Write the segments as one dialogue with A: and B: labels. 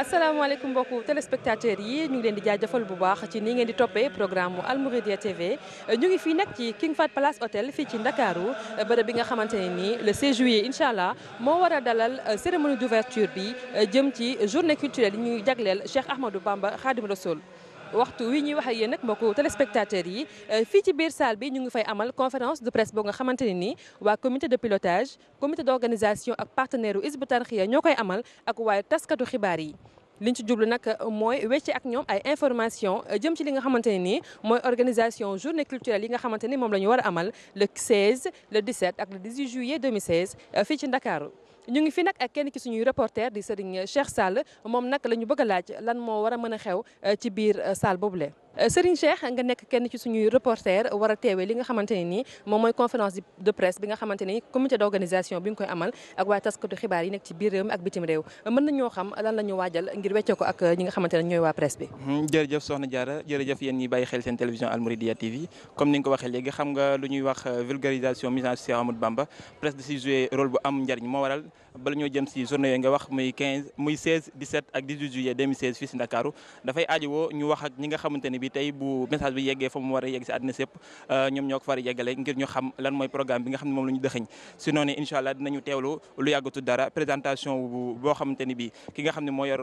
A: asalaamaaleykum mbokku téléspectateurs yi ñu ngi leen di jaajëfal bu baax ci ni ngeen di toppee programme mu Al Mouridiyyah TV ñu ngi fii nag ci King Fahd Palace Hotel fii ci Ndakaaru bërëb bi nga xamante ne nii le 16 juillet incha allah moo war a dalal cérémonie d'ouverture bi jëm ci journée culturelle yi ñuy jagleel Cheikh Ahmadou Bamba Khadim Rassoul waxtu wi ñuy wax ak yéen nag mbokku téléspectateurs yi fii ci biir salle bi ñu ngi fay amal conférence de presse boo nga xamante ne nii waa comité de pilotage comité d'organisation ak partenaire u Hizbut Tarqiyyah ñoo koy amal ak waaye taskatu xibaar yi liñ ci jublu nag mooy wecce ak ñoom ay information jëm ci li nga xamante ne nii mooy organisation journée culturelle yi nga xamante ni moom la ñu war a amal le 16 le 17 ak le 18 juillet 2016 fii ci Ndakaaru ñu ngi fi nag ak kenn ki suñuy reporter di Serigne Cheikh Sall moom nag la ñu bëgg a laaj lan moo war a mën a xew ci biir salle boobule. Serigne Cheikh nga nekk kenn ci suñuy reporter war a teewee li nga xamante ne nii moom mooy conférence de presse bi nga xamante ni comité d'organisation bi nga koy amal ak waaye taskatu xibaar yi nekk ci biir réew mi ak bitim réew mën nañoo xam lan la ñu waajal ngir weccee ko ak ñi nga xamante ne ñooy waa presse bi.
B: jërëjëf soxna Diarra jërëjëf yéen ñi bàyyi xel seen télévision Al Mouridiyyah TV comme ni nga ko waxee léegi xam nga lu ñuy wax vulgarisation message Cheikh Ahmadou Bamba presse da si jouer rôle bu am njariñ moo waral bala ñoo jëm si journée yooyu nga wax muy 16 17 ak 18 juillet 2016 fii si Ndakaaru dafay aajowoo ñu wax ak ñi nga xamante ne bi tey bu message bi yeggee fa mu war a yegg si àddina sépp ñoom ñoo ko far a yeggale ngir ñu xam lan mooy programme bi nga xam ne moom la ñu dëxëñ si noonu incha allah dinañu teewlu lu yàggatu dara présentation boo xamante ni bi ki nga xam ne moo yor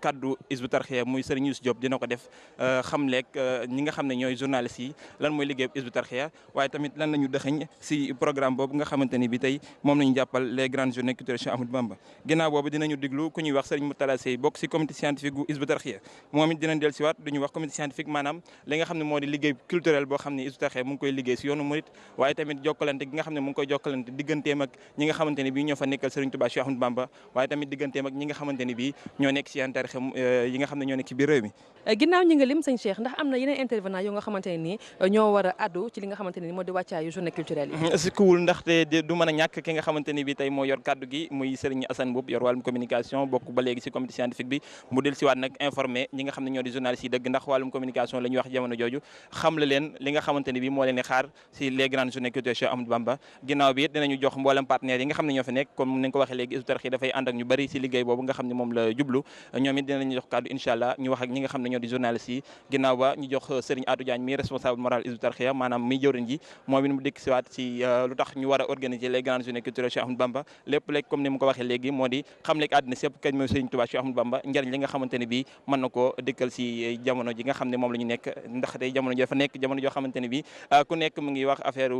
B: kaddu Hizbut Tarqiyyah muy Serigne Youssou Diop dina ko def xam leeg ñi nga xam ne ñooy journalistes yi lan mooy liggéey Hizbut Tarqiyyah waaye tamit lan la ñu dëxëñ si programme boobu nga xamante ni bi tey moom la ñu jàppal les grandes journées culturelles Cheikh Ahmadou Bamba ginnaaw boobu dinañu diglu ku ñuy wax Serigne Moutala Sey bokk si comité scientifique gu Hizbut Tarqiyyah moom it dinañ del si waat duñu wax comité scientifique maanaam li nga xam ne moo di liggéey culturel boo xam ne Hizbut Tarqiyyah mu ngi koy liggéey si yoonu murit waaye tamit jokkalante gi nga xam ne mu ngi koy jokkalante digganteem ak ñi nga xamante ne bii ñoo fa nekkal Serigne Touba Cheikh Ahmadou Bamba waaye tamit digganteem ak ñi nga xamante ne bii ñoo nekk si yenn tarix yi nga xam ne ñoo nekk ci biir réew mi
A: ginnaaw ñi nga lim sëñ Cheikh ndax am na yeneen intervenant yoo nga xamante ne nii ñoo war a addu ci li nga xamante ne nii moo di wàccaayu journée culturelle yi
B: si kuwul ndaxte du mën a ñàkk ki nga xamante ne bii tey moo yor kaddu gi muy Serigne Assane Mboup yor wàllum communication bokk ba léegi si comité scientifique bi mu del si waat nag informé ñi nga xam ne ñoo di journalistes yi dëgg ndax wàllum communication la ñuy wax jamono jooju xam la leen li nga xamante ne bii moo leen di xaar si les grandes journées culturelles Cheikh Ahmadou Bamba ginnaaw bi it dinañu jox mboolem partenaires yi nga xam ne ñoo fa nekk comme ni nga ko waxee léegi Hizbut Tarqiyyah dafay ànd ak ñu bëri si liggéey boobu nga xam ne moom la jublu ñoom it dinañu jox kaddu incha allah ñu wax ak ñi nga xam ne ñoo di journalistes yi ginnaaw ba ñu jox Serigne Atou Diagne mi responsable moral Hizbut Tarqiyyah maanaam mi jëwriñ ji moom it mu dikk si waat si lu tax ñu war a organiser les grandes journées culturelles Cheikh Ahmadou Bamba lépp léegi comme ni mu ko waxee léegi moo di xam léegi àddina sépp kañ mooy Serigne Touba Cheikh Ahmadou Bamba njëriñ li nga xamante ne bii mën na koo dëkkal si jamono ji nga xam ne moom la ñu nekk ndax tey jamono ji dafa nekk jamono joo xamante ne bii ku nekk mu ngi wax affaire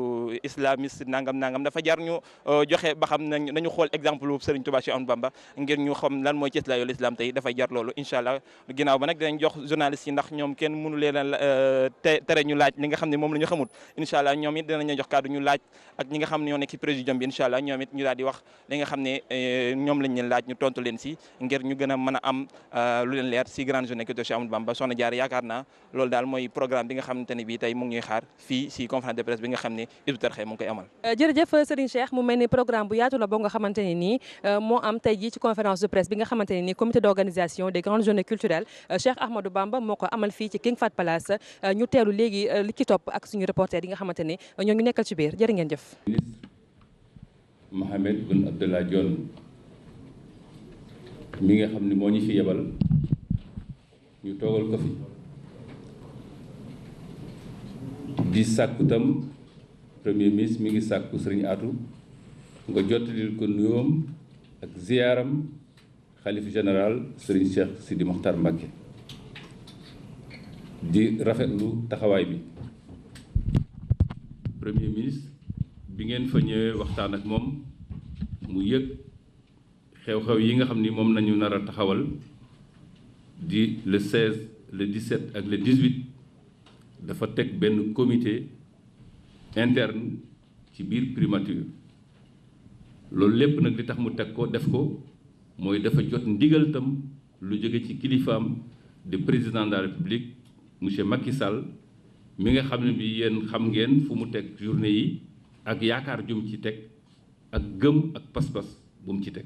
B: islamiste nangam dafa jar ñu joxe ba xam nañu xool exemple Serigne Touba Cheikh Ahmadou Bamba ngir ñu xam lan mooy cëslaayu l'islam tey dafay jar loolu incha allah ginnaaw ba nag dinañ jox journalistes yi ndax ñoom kenn mënu leen a tere ñu laaj li nga xam ne moom la ñu xamut incha allah ñoom it dinañ jox kàddu ñu laaj ak ñi nga xam ne ñoo nekk ci présidium bi incha allah ñoom it ñu daal di wax li nga xam ne ñoom lañ leen laaj ñu tontu leen si ngir ñu gën a mën a am lu leen leer si grande journée culturelle Cheikh Ahmadou Bamba soxna Diarra yaakaar naa loolu daal mooy programme bi nga xamante ne bii tey mu ngi ñuy xaar fii si conférence de presse bi nga xam ne Hizbut Tarqiyyah mu ngi koy amal.
A: jërëjëf Serigne Cheikh mu mel ni programme bu yaatu la boo nga xamante ne nii moo am tey jii ci conférence de presse bi nga xamante ne nii comité d'organisation des grandes journées culturelles Cheikh Ahmadou Bamba moo ko amal fii ci King Fahd Palace ñu teelu léegi li ci topp ak suñu reporter yi nga xamante ne ñoo ngi nekkal ci biir jërë ngeen jëf.
C: Ministre Mohamed Boun Abdallah Dionne mi nga xam ne moo ñu fi yebal ñu toogal ko fi di sàkku tam premier ministre mi ngi sàkku Serigne Atou nga jottalil ko nuyoom ak ziyaaram xalif général Serigne Cheikh Sidi Mokhtar Mbacké di rafetlu taxawaay bi premier ministre bi ngeen fa ñëwee waxtaan ak moom mu yëg xew-xew yi nga xam ni moom nañu nar a taxawal di le 16 le 17 ak le 18 dafa teg benn comité interne ci biir primature loolu lépp nag li tax mu teg ko def ko mooy dafa jot ndigal tam lu jóge ci kilifaam de président de la république monsieur Macky Sall mi nga xam ne bi yéen xam ngeen fu mu teg journée yi ak yaakaar jum ci teg ak gëm ak pas-pas bu mu ci teg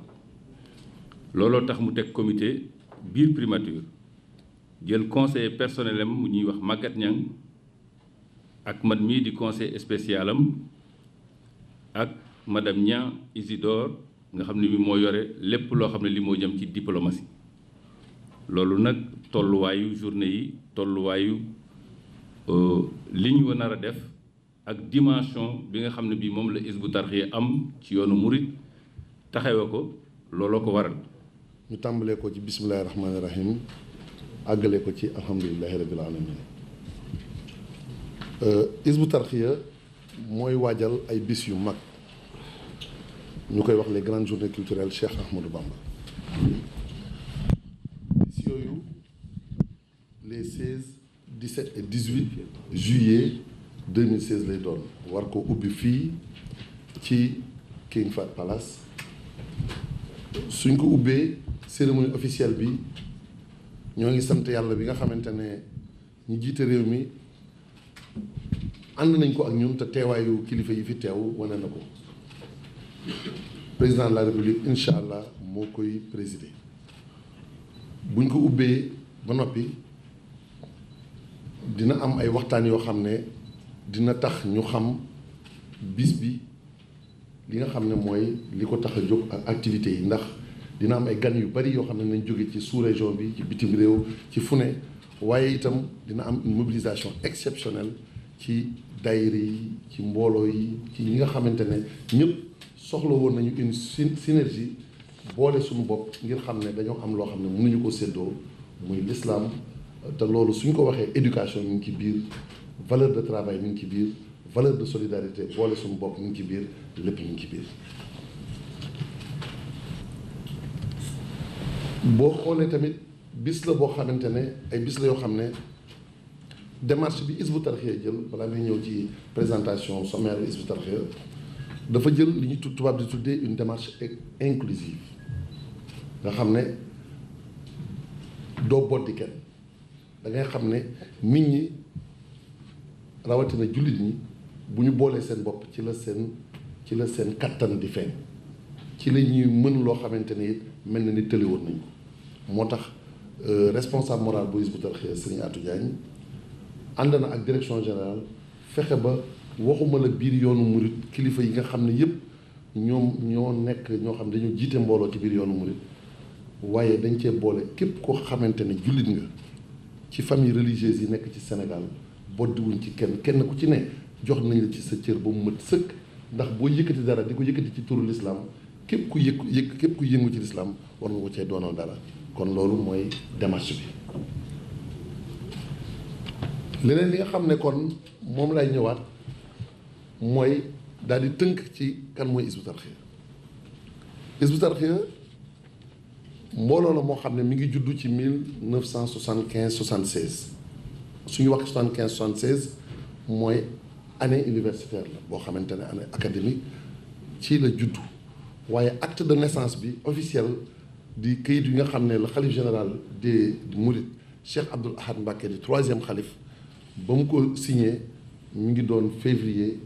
C: looloo tax mu teg comité biir primature jël conseiller personnel am mu ñuy wax Maguette Niang ak man mii di conseil spécial am ak madame Niang Isidore nga xam ne bi moo yore lépp loo xam ne li moo jëm ci diplomatie loolu nag tolluwaayu journée yi tolluwaayu li ñu nar a def ak dimension bi nga xam ne bii moom la Hizbut Tarqiyyah am ci yoonu murit taxawe ko looloo ko waral.
D: ñu tàmbalee ko ci bismillahi rahmaani rahim àggale ko ci alhamdulilahi rabil alamin Hizbut Tarqiyyah mooy waajal ay bis yu mag ñu koy wax les grandes journées culturelles Cheikh Ahmadou Bamba bis yooyu les 16 17 et 18 juillet 2016 lay doon war ko ubbi fii ci King Fahd Palace suñ ko ubbee cérémonie officielle bi ñoo ngi sant yàlla bi nga xamante ne ñi jiite réew mi ànd nañ ko ak ñun te teewaayu kilifa yi fi teew wane na ko président de la république incha allah moo koy présider buñ ko ubbee ba noppi dina am ay waxtaan yoo xam ne dina tax ñu xam bis bi li nga xam ne mooy li ko tax a jóg ak activités yi ndax dina am ay gan yu bari yoo xam ne nañ jóge ci sous-région bi ci bitim réew ci fu ne waaye itam dina am une mobilisation exceptionnelle ci daayira yi ci mbooloo yi ci ñi nga xamante ne ñëpp soxla woon nañu une synergie boole suñu bopp ngir xam ne dañoo am loo xam ne mënuñu ko séddoo muy l'islam te loolu suñ ko waxee éducation mi ngi ci biir valeur de travail mi ngi ci biir valeur de solidarité boole suñu bopp mi ngi ci biir lépp mi ngi ci biir. boo xoolee tamit bis la boo xamante ne ay bis la yoo xam ne démarche bi Hizbut Tarqiyyah jël balaa may ñëw ci présentation sommaire Hizbut Tarqiyyah dafa jël li ñuy tubaab di tuddee une démarche inclusive nga xam ne doo boddi kenn da ngay xam ne nit ñi rawatina jullit ñi bu ñu boolee seen bopp ci la seen kattan di feeñ ci la ñuy mën loo xamante ne it mel na ni tëliwoon nañ ko moo tax responsable moral bu Hizbut Tarqiyyah Serigne Atou Diagne ànd na ak direction générale fexe ba waxuma la biir yoonu murit kilifa yi nga xam ne yëpp ñoom ñoo nekk ñoo xam ne dañoo jiite mbooloo ci biir yoonu murit waaye dañ cee boole képp koo xamante ne jullit nga ci famille religieuse yi nekk ci Sénégal boddiwuñ ci kenn ku ci ne jox nañ la ci sa cër ba mu mët sëkk ndax boo yëkkati dara di ko yëkkati ci turu l'islam képp ku képp ku yëngu ci l'islam war nga ko cee doonal dara kon loolu mooy démarche bi. leneen li nga xam ne kon moom lay ñëwaat mooy daal di tënk ci kan mooy Hizbut Tarqiyyah. Hizbut Tarqiyyah mbooloo la moo xam ne mi ngi juddu ci 1975 76 suñu wax 75 76 mooy année universitaire la boo xamante ne année académique ci la juddu waaye acte de naissance bi officiel di këyit yi nga xam ne la xalif général des Mourides Cheikh Abdoul Ahad Mbacké di 3e xalif ba mu ko signé mi ngi doon février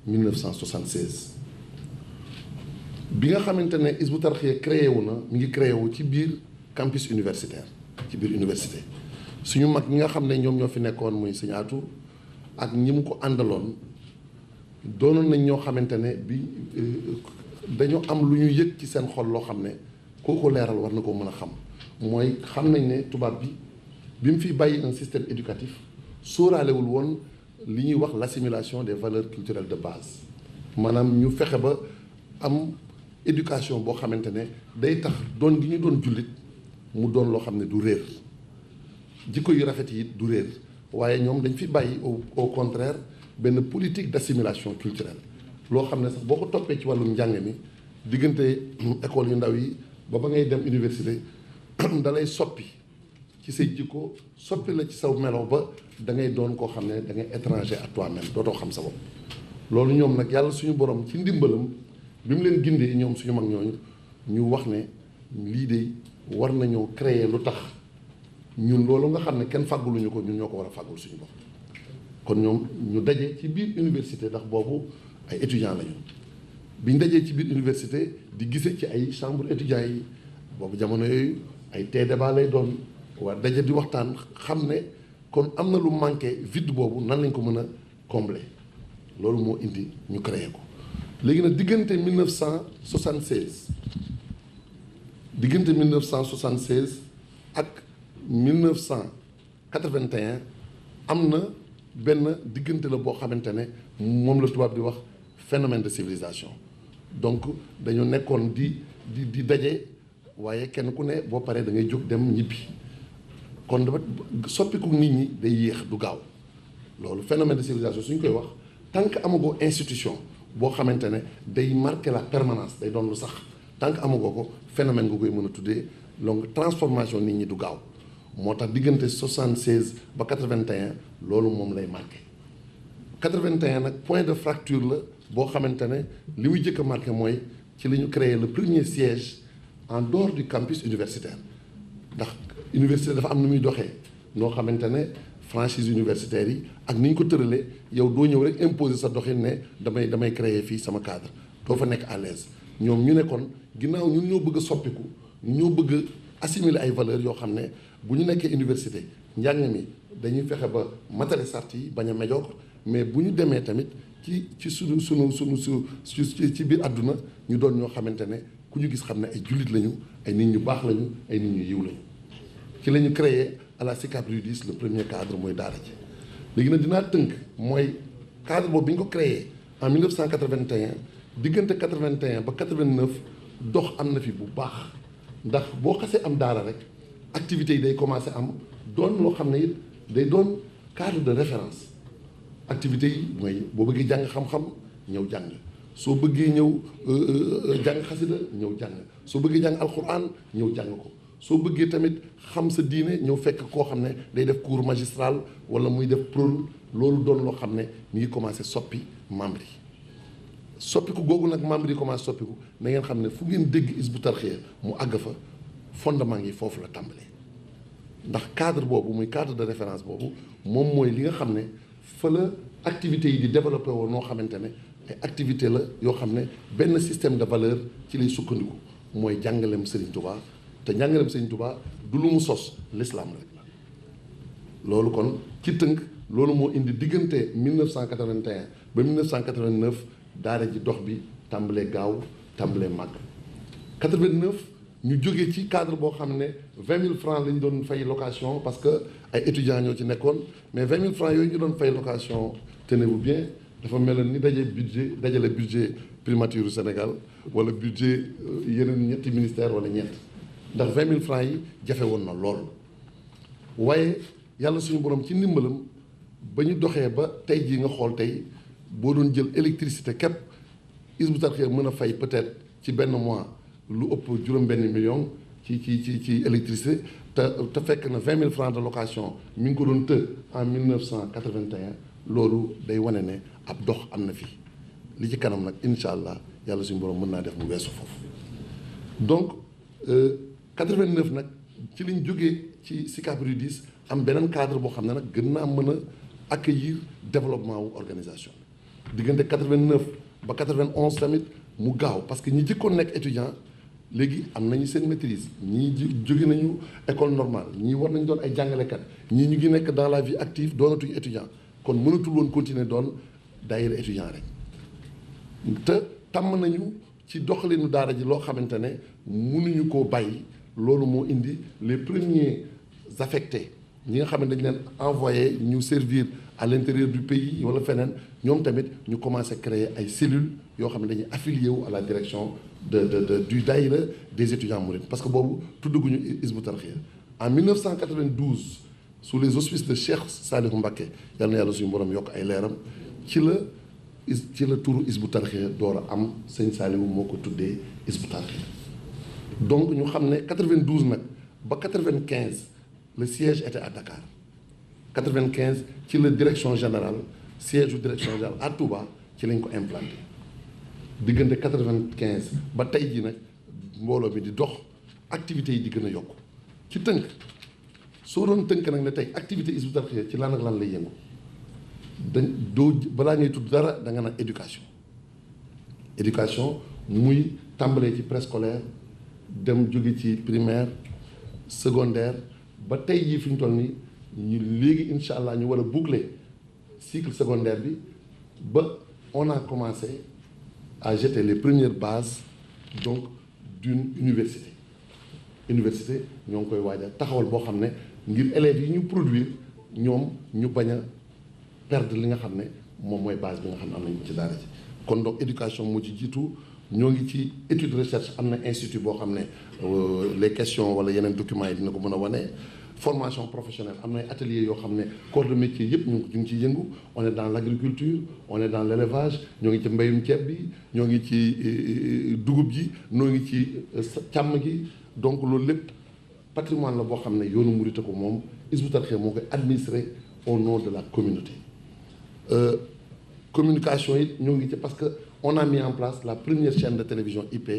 D: 1976 bi nga xamante ne Hizbut Tarqiyyah créé wu na mi ngi créé wu ci biir campus universitaire ci biir université suñu mag ñi nga xam ne ñoom ñoo fi nekkoon muy Sëñ Atou ak ñi mu ko àndaloon doonoon nañ ñoo xamante ne bi dañoo am lu ñu yëg ci seen xol loo xam ne kooku leeral war na ko mën a xam mooy xam nañ ne tubaab bi mu fi bàyyi un système éducatif sóoraalewul woon li ñuy wax l'assimilation des valeurs culturelles de base maanaam ñu fexe ba am éducation boo xamante ne day tax doon gi ñu doon jullit mu doon loo xam ne du réer jikko yu rafet yi du réer waaye ñoom dañ fi bàyyi au contraire benn politique d'assimilation culturelle loo xam ne sax boo ko toppee ci wàllum njàng mi diggante école yu ndaw yi ba ngay dem université da lay soppi ci say jikko soppi la ci saw melo ba da ngay doon koo xam ne da ngay étranger à toi-même dootoo xam sa bopp loolu ñoom nag yàlla suñu borom ci ndimbalam bi mu leen gindee ñoom suñu mag ñooñu ñu wax ne lii de war nañoo créer lu tax ñun loolu nga xam ne kenn fàgguluñu ko ñun ñoo ko war a fàggul suñu bopp kon ñoom ñu daje ci biir université ndax boobu ay étudiants lañu biñ dajee ci biir université di gise ci ay chambre étudiants yi boobu jamono yooyu ay tee débat lay doon waa daje di waxtaan xam ne kon am na lu manqué vide boobu nan lañ ko mën a combler loolu moo indi ñu créé ko léegi nag diggante 1976 ak 1981 am na benn diggante la boo xamante ne moom la tubaab di wax phénomène de civilisation donc dañu nekkoon di daje waaye kenn ku ne boo paree da ngay jóg dem ñibbi kon dafa soppiku nit ñi day yéex du gaaw loolu phénomène de civilisation suñ koy wax tant que amagoo institution boo xamante ne day marquer la permanence day doon lu sax tant que amagoo ko phénomène nga koy mën a tuddee donc transformation nit ñi du gaaw moo tax diggante 76 ba 81 loolu moom lay marqué 81 nag point de fracture la boo xamante ne li muy jëkk a marqué mooy ci li ñu créé le premier siège en dehors du campus universitaire ndax université dafa am nu muy doxee noo xamante ne franchise universitaire yi ak ni ñu ko tëralee yow doo ñëw rek imposer sa doxin ne damay créer fii sama cadre doo fa nekk à l'aise ñoom ñu ne kon ginnaaw ñun ñoo bëgg a soppiku ñoo bëgg a assimiler ay valeurs yoo xam ne bu ñu nekkee université njàng mi dañuy fexe ba matale sart yi bañ a médiocre mais bu ñu demee tamit ci sunu ci biir àdduna ñu doon ñoo xamante ne ku ñu gis xam ne ay jullit lañu ay nit ñu baax lañu ay nit ñu yiw lañu ci la ñu créé à la SICAP Rydis le premier cadre mooy daara ji léegi nag dinaa tënk mooy cadre boobu bi ñu ko créé en 1981 diggante 81 ba 89 dox am na fi bu baax ndax boo xasee am daara rek activités yi day commencé am doon loo xam ne it day doon cadre de référence activités yi mooy boo bëggee jàng xam-xam ñëw jàng soo bëggee ñëw jàng xasida ñëw jàng soo bëggee jàng alxuraan ñëw jàng ko soo bëggee tamit xam sa diine ñëw fekk koo xam ne day def cours magistral wala muy def prôle loolu doon loo xam ne mi ngi commencé soppi membre yi soppiku googu nag membre yi commencé soppiku na ngeen xam ne fu ngeen dégg Hizbut Tarqiyyah mu àgg fa fondement yi foofu la tàmbalee ndax cadre boobu muy cadre de référence boobu moom mooy li nga xam ne fa la activités yi di développé woon noo xamante ne ay activité la yoo xam ne benn système de valeur ci lay sukkandiku mooy jàngaleem Serigne Touba te jàngaleem Serigne Touba du lu mu sos l'islam rek la loolu kon ci tënk loolu moo indi diggante 1981 ba 1989 daara ji dox bi tàmbalee gaaw tàmbalee màgg 89 ñu jógee ci cadre boo xam ne 20 000 francs lañ doon fay location parce que ay étudiants ñoo ci nekkoon mais 20 000 francs yooyu ñu doon fay location tenez-vous bien dafa mel ni dajale budget primature du Sénégal wala budget yeneen ñetti ministère wala ñett ndax 20 000 francs yi jafe woon na lool waaye yàlla suñu borom ci ndimbalam ba ñu doxee ba tey jii nga xool tey boo doon jël électricité képp Hizbut Tarqiyyah mën a fay peut-être ci benn mois lu ëpp juróom-benn million ci électricité te fekk na 20 000 francs de location mi ngi ko doon të en 1981 loolu day wane ne ab dox am na fi li ci kanam nag incha allah yàlla suñu borom mën naa def mu weesu foofu donc 89 nag ci liñ jógee ci SICAP Rydis am beneen cadre boo xam ne nag gën naa mën a accueillir développement wu organisation diggante 89 ba 91 tamit mu gaaw parce que ñi jëkkoon nekk étudiant léegi am nañu seen maîtrise ñii jóge nañu école normale ñii war nañ doon ay jàngalekat ñii ñu ngi nekk dans la vie active doonatuñu étudiant kon mënatul woon continuer doon daayira étudiant rek te tàmm nañu ci doxalinu daara ji loo xamante ne mënuñu koo bàyyi loolu moo indi les premiers affectés ñi nga xam ne dañ leen envoyé ñu servir à l'intérieur du pays wala feneen ñoom tamit ñu commencé créer ay cellules yoo xam ne dañuy affilié wu à la direction du daïra des étudiants mourides parce que boobu tuddaguñu Hizbut Tarqiyyah en 1992 sous les auspices de Cheikh Saliou Mbacké yal na yàlla suñu borom yokk ay leeram ci la turu Hizbut Tarqiyyah door a am sëñ Saliou moo ko tuddee Hizbut Tarqiyyah donc ñu xam ne 92 nag ba 95 le siège était à Dakar 95 ci la direction générale siège u direction générale à Touba ci lañ ko implanté diggante 95 ba tey jii nag mbooloo mi di dox activités yi di gën a yokku ci tënk soo doon tënk nag ne tey activité Hizbut Tarqiyyah ci lan ak lan lay yëngu doo balaa ngay tudd dara da nga naan éducation muy tàmbalee ci préscolaire dem jóge ci primaire secondaire ba tey jii fi ñu toll nii ñu léegi incha allah ñu war a boucler cycle secondaire bi ba on a commencé à jeter les premières bases donc d'une université ñoo ngi koy waaj a taxawal boo xam ne ngir élèves yi ñu produire ñoom ñu bañ a perdre li nga xam ne moom mooy base bi nga xam ne am nañu ci daara ji kon donc éducation moo ci jiitu ñoo ngi ci étude recherche am na institut boo xam ne les questions wala yeneen documents yi dina ko mën a wane formation professionnelle am na ay ateliers yoo xam ne corps de métier yëpp ñu ngi ciy yëngu on est dans l'agriculture on est dans l'élevage ñoo ngi ci mbéyum ceeb bi ñoo ngi ci dugub ji ñoo ngi ci càmm gi donc loolu lépp patrimoine la boo xam ne yoonu murit ko moom Hizbut Tarqiyyah moo koy administrer au nom de la communauté communication yi ñoo ngi ci parce que on a mis en place la première chaîne de télévision IP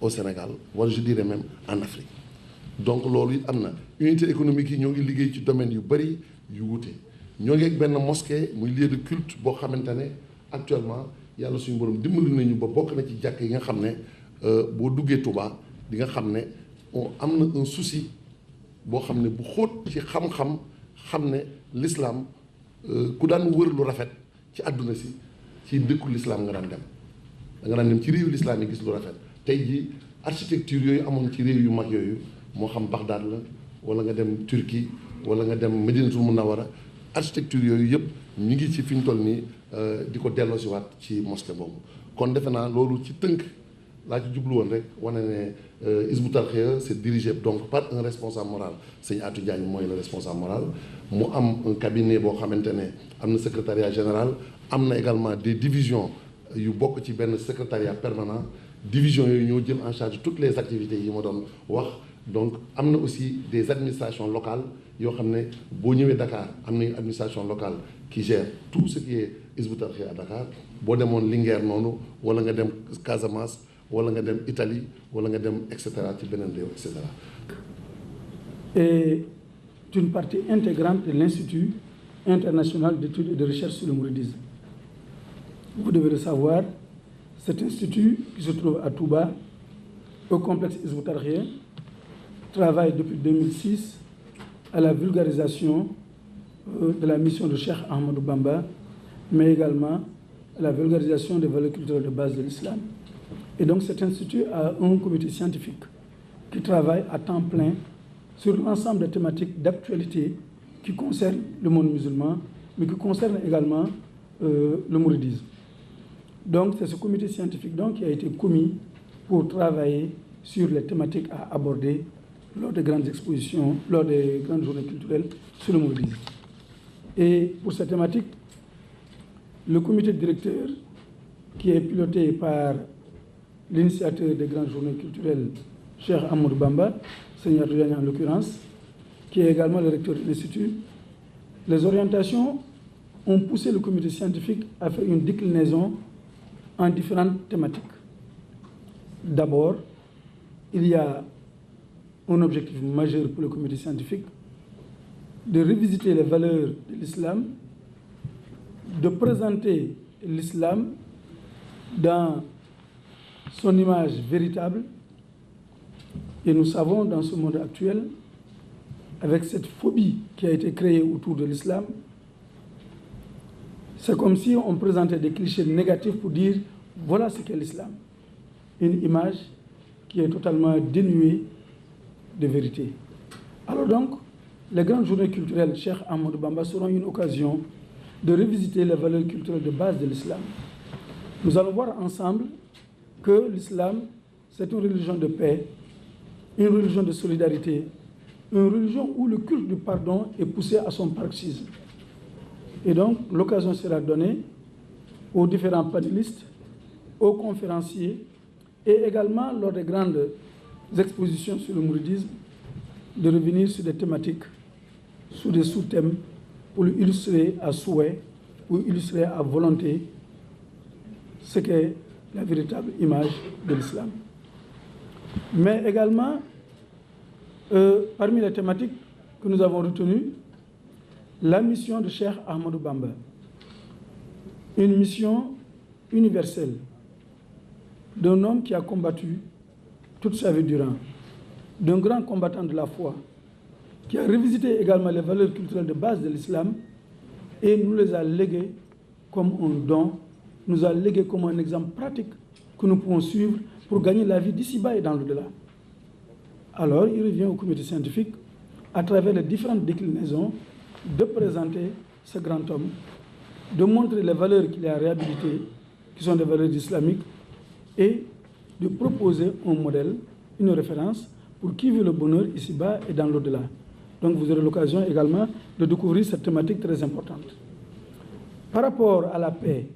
D: au Sénégal wala je dirais même en Afrique donc loolu it am na unité économique yi ñoo ngi liggéey ci domaine yu bëri yu wute ñoo ngi ak benn mosquée muy lieu de culte boo xamante ne actuellement yàlla suñu borom dimbali nañu ba bokk na ci jàkk yi nga xam ne boo duggee Touba di nga xam ne am na un souci boo xam ne bu xóot ci xam-xam xam ne l'islam ku daan wër lu rafet ci àdduna si ci dëkku l'islam nga daan dem da nga daan dem ci réewu l'islam yi gis lu rafet tey jii architecture yooyu amoon ci réew yu mag yooyu moo xam Bagdad la wala nga dem Turquie wala nga dem Medinatul Munawwara architecture yooyu yëpp ñu ngi ci fi ñu toll nii di ko delloosiwaat ci mosquée boobu kon defe naa loolu ci tënk laa ci jublu woon rek wane ne Hizbut Tarqiyyah c'est dirigé donc par un responsable moral sëñ Atou Diagne mooy le responsable moral mu am un cabinet boo xamante ne am na secrétariat général am na également des divisions yu bokk ci benn secrétariat permanent divisions yooyu ñoo jël en charge toutes les activités yi ma doon wax donc am na aussi des administrations locales yoo xam ne boo ñëwee Dakar am na une administration locale qui gère tout ce qui est Hizbut Tarqiyyah à Dakar boo demoon Linguère noonu wala nga dem Casamance wala nga dem Italie wala nga dem et cetera ci beneen réew et cetera.
E: est une partie intégrante de l'Institut international d'études et de recherche sur le mouridisme. Vous devez le savoir, cet institut qui se trouve à Touba, au complexe Hizbut Tarqiyyah, travaille depuis 2006 à la vulgarisation de la mission de Cheikh Ahmadou Bamba, mais également à la vulgarisation des valeurs culturelles de base de l'islam. Et donc cet institut a un comité scientifique qui travaille à temps plein sur l'ensemble des thématiques d'actualité qui concernent le monde musulman, mais qui concernent également le mouridisme. Donc c'est ce comité scientifique donc, qui a été commis pour travailler sur les thématiques à aborder lors des grandes expositions, lors des grandes journées culturelles sur le mouridisme. Et pour cette thématique, le comité directeur, qui est piloté par l'initiateur des grandes journées culturelles, Cheikh Ahmadou Bamba, Seigneur Diagne en l'occurrence, qui est également le recteur de l'Institut, les orientations ont poussé le comité scientifique à faire une déclinaison en différentes thématiques. D'abord, il y a un objectif majeur pour le comité scientifique de revisiter les valeurs de l'islam, de présenter l'islam dans son image véritable. Et nous savons dans ce monde actuel, avec cette phobie qui a été créée autour de l'islam, c'est comme si on présentait des clichés négatifs pour dire voilà ce qu'est l'islam. Une image qui est totalement dénuée de vérité. Alors donc, les grandes journées culturelles Cheikh Ahmadou Bamba seront une occasion de revisiter les valeurs culturelles de base de l'islam. Nous allons voir ensemble que l'islam, c'est une religion de paix, une religion de solidarité, une religion où le culte du pardon est poussé à son paroxysme. Et donc, l'occasion sera donnée aux différents panélistes, aux conférenciers, et également lors des grandes expositions sur le mouridisme, de revenir sur des thématiques, sur des sous-thèmes, pour illustrer à souhait ou illustrer à volonté ce qu'est la véritable image de l'islam. Mais également, parmi les thématiques que nous avons retenues, la mission de Cheikh Ahmadou Bamba, une mission universelle d'un homme qui a combattu toute sa vie durant, d'un grand combattant de la foi, qui a revisité également les valeurs culturelles de base de l'islam et nous les a léguées comme un don, nous a légué comme un exemple pratique que nous pouvons suivre pour gagner la vie d'ici-bas et dans l'au-delà. Alors, il revient au comité scientifique, à travers les différentes déclinaisons, de présenter ce grand homme, de montrer les valeurs qu'il a réhabilitées, qui sont des valeurs islamiques, et de proposer un modèle, une référence, pour qui veut le bonheur ici-bas et dans l'au-delà. Donc, vous aurez l'occasion également de découvrir cette thématique très importante. Par rapport à la paix,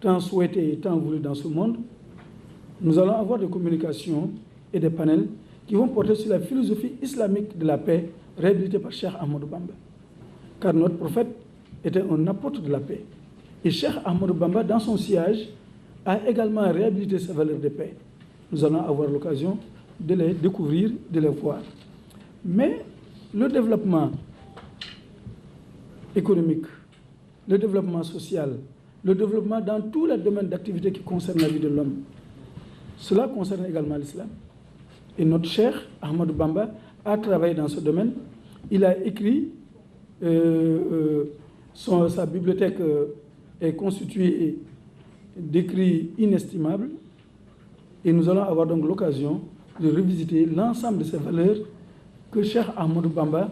E: tant souhaitée et tant voulue dans ce monde, nous allons avoir des communications et des panels qui vont porter sur la philosophie islamique de la paix réhabilitée par Cheikh Ahmadou Bamba. Car notre prophète était un apôtre de la paix. Et Cheikh Ahmadou Bamba, dans son sillage, a également réhabilité ces valeurs de paix. Nous allons avoir l'occasion de les découvrir, de les voir. Mais le développement économique, le développement social, le développement dans tous les domaines d'activité qui concernent la vie de l'homme, cela concerne également l'islam. Et notre cheikh Ahmadou Bamba a travaillé dans ce domaine. Il a écrit, sa bibliothèque est constituée d'écrits inestimables. Et nous allons avoir donc l'occasion de revisiter l'ensemble de ces valeurs que Cheikh Ahmadou Bamba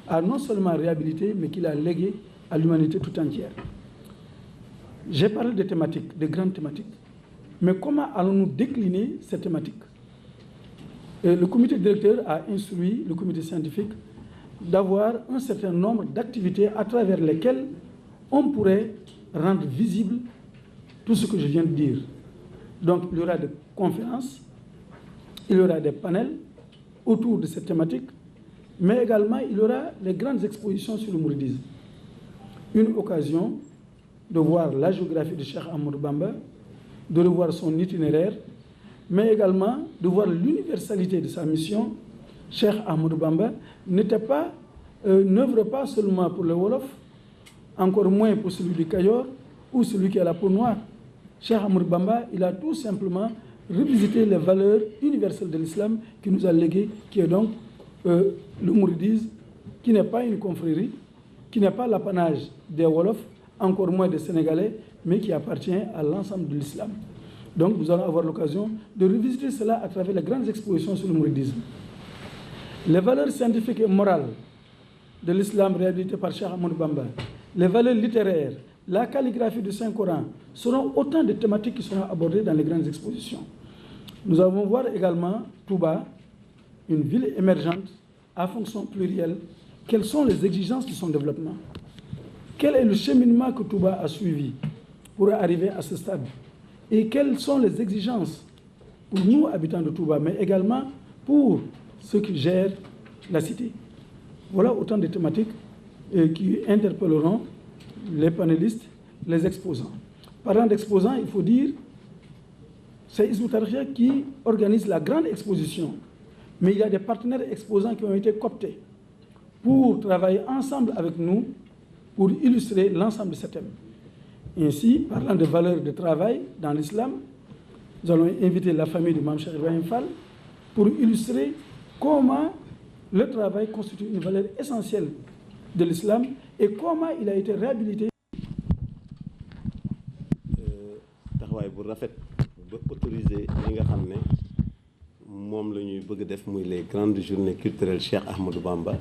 E: a non seulement réhabilité, mais qu'il a légué à l'humanité tout entière. J'ai parlé de thématiques, de grandes thématiques. Mais comment allons-nous décliner ces thématiques? Le comité directeur a instruit le comité scientifique d'avoir un certain nombre d'activités à travers lesquelles on pourrait rendre visible tout ce que je viens de dire. Donc, il y aura des conférences, il y aura des panels autour de cette thématique, mais également il y aura les grandes expositions sur le mouridisme. Une occasion de voir la géographie de Cheikh Ahmadou Bamba, de revoir son itinéraire, mais également de voir l'universalité de sa mission. Cheikh Ahmadou Bamba n'œuvre pas seulement pour le Wolof, encore moins pour celui du Kayor ou celui qui a la peau noire. Cheikh Ahmadou Bamba, il a tout simplement revisité les valeurs universelles de l'islam qui nous a légué, qui est donc le mouridisme, qui n'est pas une confrérie, qui n'est pas l'apanage des Wolofs, encore moins des Sénégalais, mais qui appartient à l'ensemble de l'islam. Donc nous allons avoir l'occasion de revisiter cela à travers les grandes expositions sur le mouridisme. Les valeurs scientifiques et morales de l'islam réhabilitées par Cheikh Ahmadou Bamba, les valeurs littéraires, la calligraphie du Saint-Coran seront autant de thématiques qui seront abordées dans les grandes expositions. Nous allons voir également Touba, une ville émergente à fonction plurielle. Quelles sont les exigences de son développement? Quel est le cheminement que Touba a suivi pour arriver à ce stade? Et quelles sont les exigences pour nous, habitants de Touba, mais également pour ceux qui gèrent la cité? Voilà autant de thématiques qui interpelleront les panélistes, les exposants. Parlant d'exposants, il faut dire c'est Hizbut Tarqiyyah qui organise la grande exposition. Mais il y a des partenaires exposants qui ont été cooptés pour travailler ensemble avec nous pour illustrer l'ensemble de ces thèmes. Ainsi, parlant de valeurs de travail dans l'islam, nous allons inviter la famille de Mame Cheikh Ibrahim Fall pour illustrer comment le travail constitue une valeur essentielle de l'islam et comment il a été réhabilité.
F: taxawaay bu rafet ba autorisé li nga xam ne moom la ñuy bëgg def muy les grandes journées culturelles Cheikh Ahmadou Bamba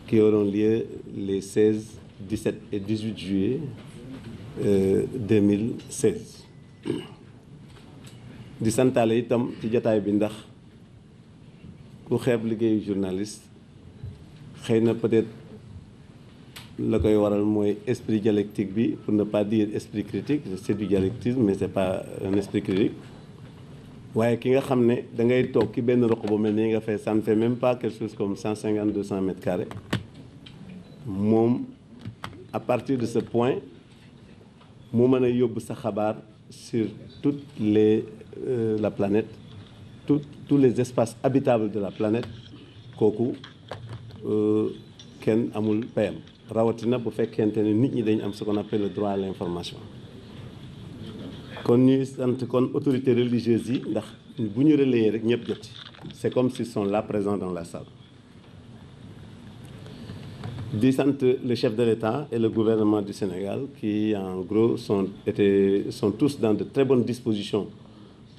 F: qui auront lieu les 16, 17 et 18 juillet 2016. di santaale itam ci jotaay bi ndax ku xeeb liggéeyu journaliste xëy na peut-être la koy waral mooy esprit dialectique bi, pour ne pas dire esprit critique. C'est du dialectisme mais c'est pas un esprit critique. waaye ki nga xam ne da ngay toog ki benn roq bu mel nii nga fay ça ne fait même pas quelque chose comme 150-200 mètres carrés moom à partir de ce point mu mën a yóbbu sa xabaar sur toute la planète, tous les espaces habitables de la planète. kooku kenn amul payam rawatina bu fekkente ne nit ñi dañ am ce qu'on appelle le droit à l'information. kon ñuy sant kon autorités religieuses yi ndax bu ñu relayer rek ñëpp jot ci. C'est comme s'ils sont là présents dans la salle. Di sant le chef de l'État et le gouvernement du Sénégal qui en gros sont tous dans de très bonnes dispositions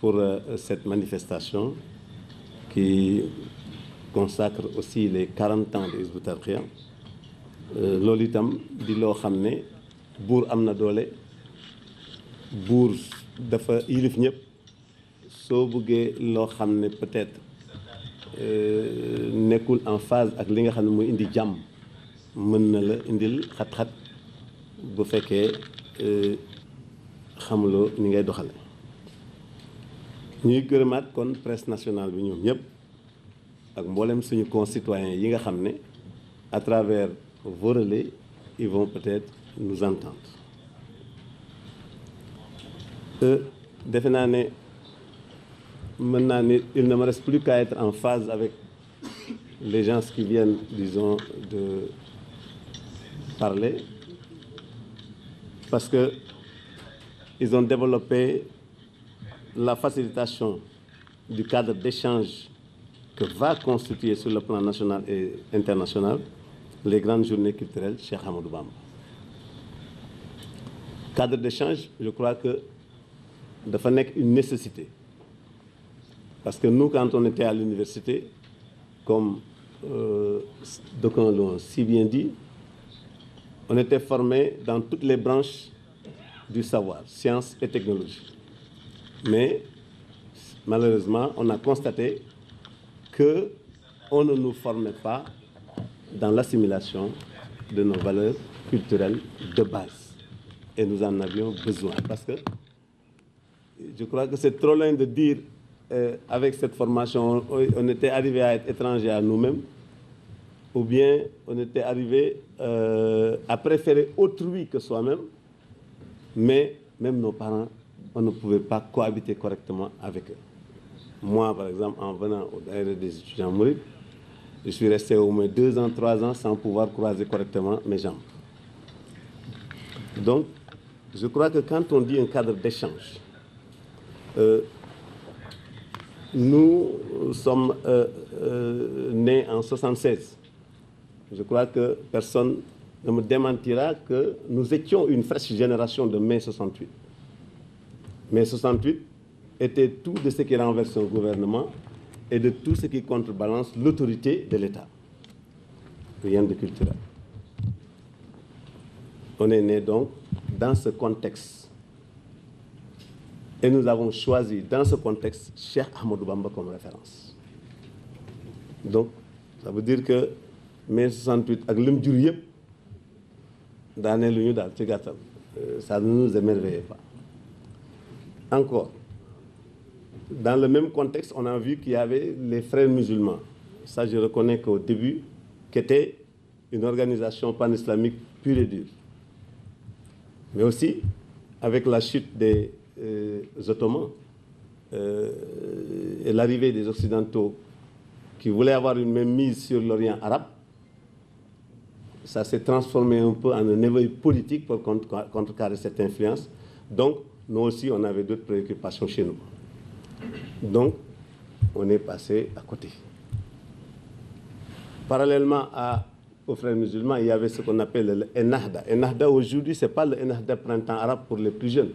F: pour cette manifestation qui consacre aussi les 40 ans de Hizbut Tarqiyyah. Loolu itam di loo xam ne buur am na doole, buur dafa yilif ñëpp. Soo bëggee loo xam ne peut-être nekkul en phase ak li nga xam ne mooy indi jàmm mën na la indil xat-xat bu fekkee xamuloo ni ngay doxale. Ñuy gërëmaat kon presse nationale bi ñoom ñëpp ak mboolem suñu concitoyens yi nga xam ne à travers vos relais ils vont peut-être nous entendre. Defe naa ne mën naa ne il ne me reste plus qu'à être en phase avec les gens qui viennent, disons, de parler, parce que ils ont développé la facilitation du cadre d'échange que va constituer sur le plan national et international les grandes journées culturelles Cheikh Ahmadou Bamba. Cadre d'échange, je crois que dafa nekk une nécessité. Parce que nous, quand on était à l'université, comme d'aucuns l'ont si bien dit, on était formés dans toutes les branches du savoir, sciences et technologies. Mais malheureusement, on a constaté qu'on ne nous formait pas dans l'assimilation de nos valeurs culturelles de base. Et nous en avions besoin. Parce que je crois que c'est trop loin de dire avec cette formation, on était arrivé à être étranger à nous-mêmes, ou bien on était arrivé à préférer autrui que soi-même, mais même nos parents, on ne pouvait pas cohabiter correctement avec eux. Moi, par exemple, en venant au daïra des étudiants mourides, je suis resté au moins 2 ans, 3 ans sans pouvoir croiser correctement mes jambes. Donc, je crois que quand on dit un cadre d'échange, nous sommes nés en 76. Je crois que personne ne me démentira que nous étions une fraîche génération de mai 68. Mai 68 était tout de ce qui renverse un gouvernement et de tout ce qui contrebalance l'autorité de l'État. Rien de culturel. On est né donc dans ce contexte. Et nous avons choisi dans ce contexte Cheikh Ahmadou Bamba comme référence. Donc, ça veut dire que mai 68 ak lim jur yëpp daanee lu ñu daal ci gàttal ça ne nous émerveillait pas. Encore, dans le même contexte, on a vu qu'il y avait les frères musulmans. Ça, je reconnais qu'au début, qu'était une organisation pan-islamique pure et dure. Mais aussi, avec la chute des Ottomans et l'arrivée des Occidentaux qui voulaient avoir une même mise sur l'Orient arabe, ça s'est transformé un peu en un éveil politique pour contrecarrer cette influence. Donc, nous aussi, on avait d'autres préoccupations chez nous. Donc, on est passé à côté. Parallèlement aux frères musulmans, il y avait ce qu'on appelle le Ennahda. Ennahda, aujourd'hui, ce n'est pas le Ennahda printemps arabe pour les plus jeunes.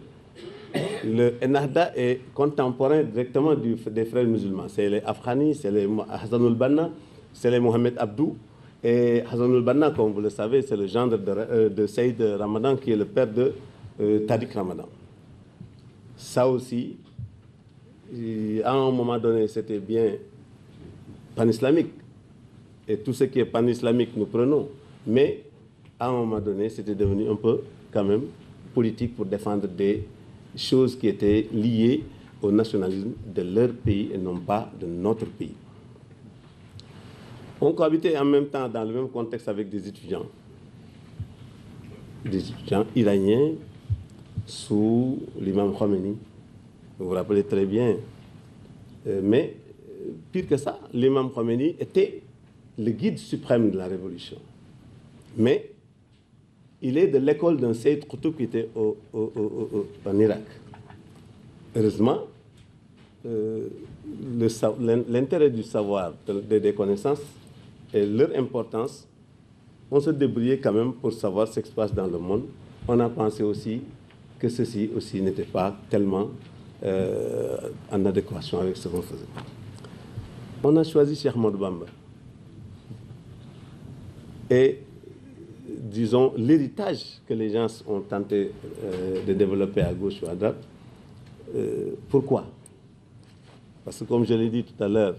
F: Le Ennahda est contemporain directement des frères musulmans. C'est les Afghani, c'est les Hassanul Banna, c'est les Mohamed Abdou. Et Hassanul Banna, comme vous le savez, c'est le gendre de Saïd Ramadan, qui est le père de Tariq Ramadan. Ça aussi, à un moment donné, c'était bien pan-islamique. Et tout ce qui est pan-islamique, nous prenons. Mais à un moment donné, c'était devenu un peu, quand même, politique pour défendre des choses qui étaient liées au nationalisme de leur pays et non pas de notre pays. On cohabitait en même temps dans le même contexte avec des étudiants iraniens sous l'imam Khomeini. Vous vous rappelez très bien. Mais pire que ça, l'imam Khomeini était le guide suprême de la révolution. Mais il est de l'école d'un Sayyid Qutb qui était en Irak. heureusement, l'intérêt du savoir, des connaissances et leur importance, on se débrouillait quand même pour savoir ce qui se passe dans le monde. On a pensé aussi que ceci aussi n'était pas tellement en adéquation avec ce qu'on faisait. On a choisi Cheikh Ahmadou Bamba. Et disons, l'héritage que les gens ont tenté de développer à gauche ou à droite. Pourquoi? Parce que comme je l'ai dit tout à l'heure,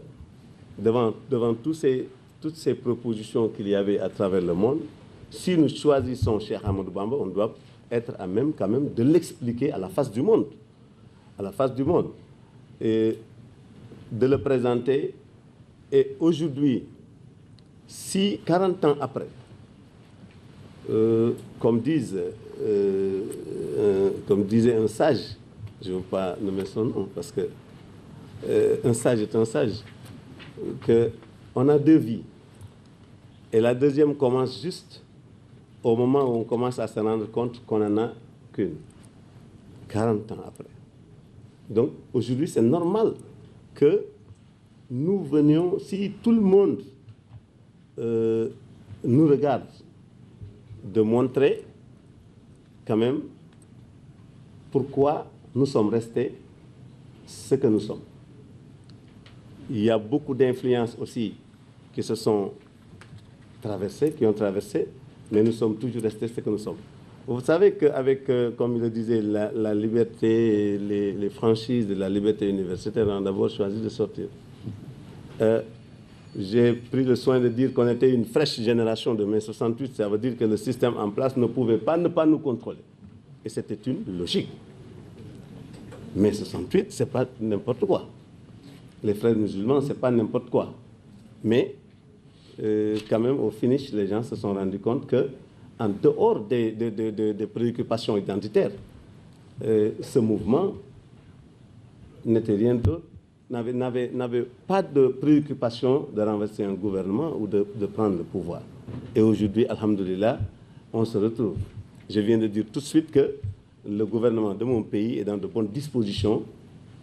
F: devant toutes ces propositions qu'il y avait à travers le monde, si nous choisissons Cheikh Ahmadou Bamba, on doit être à même quand même de l'expliquer à la face du monde. À la face du monde. Et de le présenter. Et aujourd'hui, si 40 ans après, comme disait un sage, je ne veux pas nommer son nom parce que un sage est un sage, qu'on a deux vies. Et la deuxième commence juste au moment où on commence à se rendre compte qu'on n'en a qu'une, 40 ans après. Donc aujourd'hui, c'est normal que nous venions, si tout le monde nous regarde, de montrer quand même pourquoi nous sommes restés ce que nous sommes. Il y a beaucoup d'influences aussi qui se sont traversées, qui ont traversé, mais nous sommes toujours restés ce que nous sommes. Vous savez qu'avec, comme il le disait, la liberté, les franchises de la liberté universitaire, on a d'abord choisi de sortir. J'ai pris le soin de dire qu'on était une fraîche génération de mai 68. Ça veut dire que le système en place ne pouvait pas ne pas nous contrôler. Et c'était une logique. Mai 68, ce n'est pas n'importe quoi. Les frères musulmans, ce n'est pas n'importe quoi. Mais quand même, au finish, les gens se sont rendus compte qu'en dehors des préoccupations identitaires, ce mouvement n'était rien d'autre, n'avait pas de préoccupation de renverser un gouvernement ou de prendre le pouvoir. Et aujourd'hui, alhamdoulilah, on se retrouve. Je viens de dire tout de suite que le gouvernement de mon pays est dans de bonnes dispositions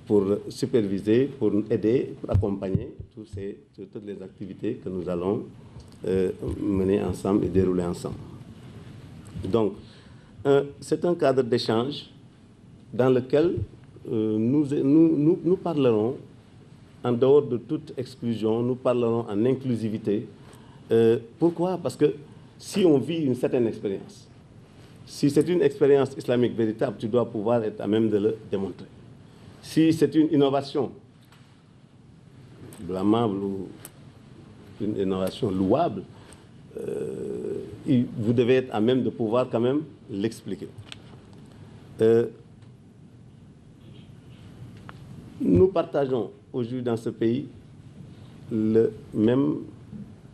F: pour superviser, pour aider, pour accompagner toutes les activités que nous allons mener ensemble et dérouler ensemble. Donc, c'est un cadre d'échange dans lequel nous parlerons en dehors de toute exclusion, nous parlerons en inclusivité. Pourquoi? Parce que si on vit une certaine expérience, si c'est une expérience islamique véritable, tu dois pouvoir être à même de le démontrer. Si c'est une innovation blâmable ou une innovation louable, vous devez être à même de pouvoir quand même l'expliquer. Nous partageons aujourd'hui dans ce pays le même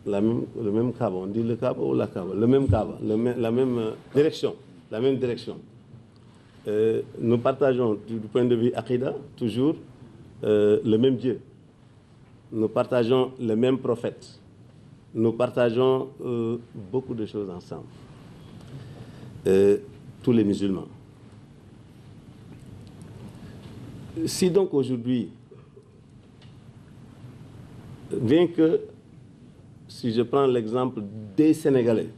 F: Kaaba, on dit le Kaaba ou la Kaaba, le même Kaaba, la même direction, nous partageons du point de vue Aqidah toujours le même Dieu. Nous partageons le même prophète. Nous partageons beaucoup de choses ensemble. Tous les musulmans. Si donc aujourd'hui, bien que, si je prends l'exemple des Sénégalais,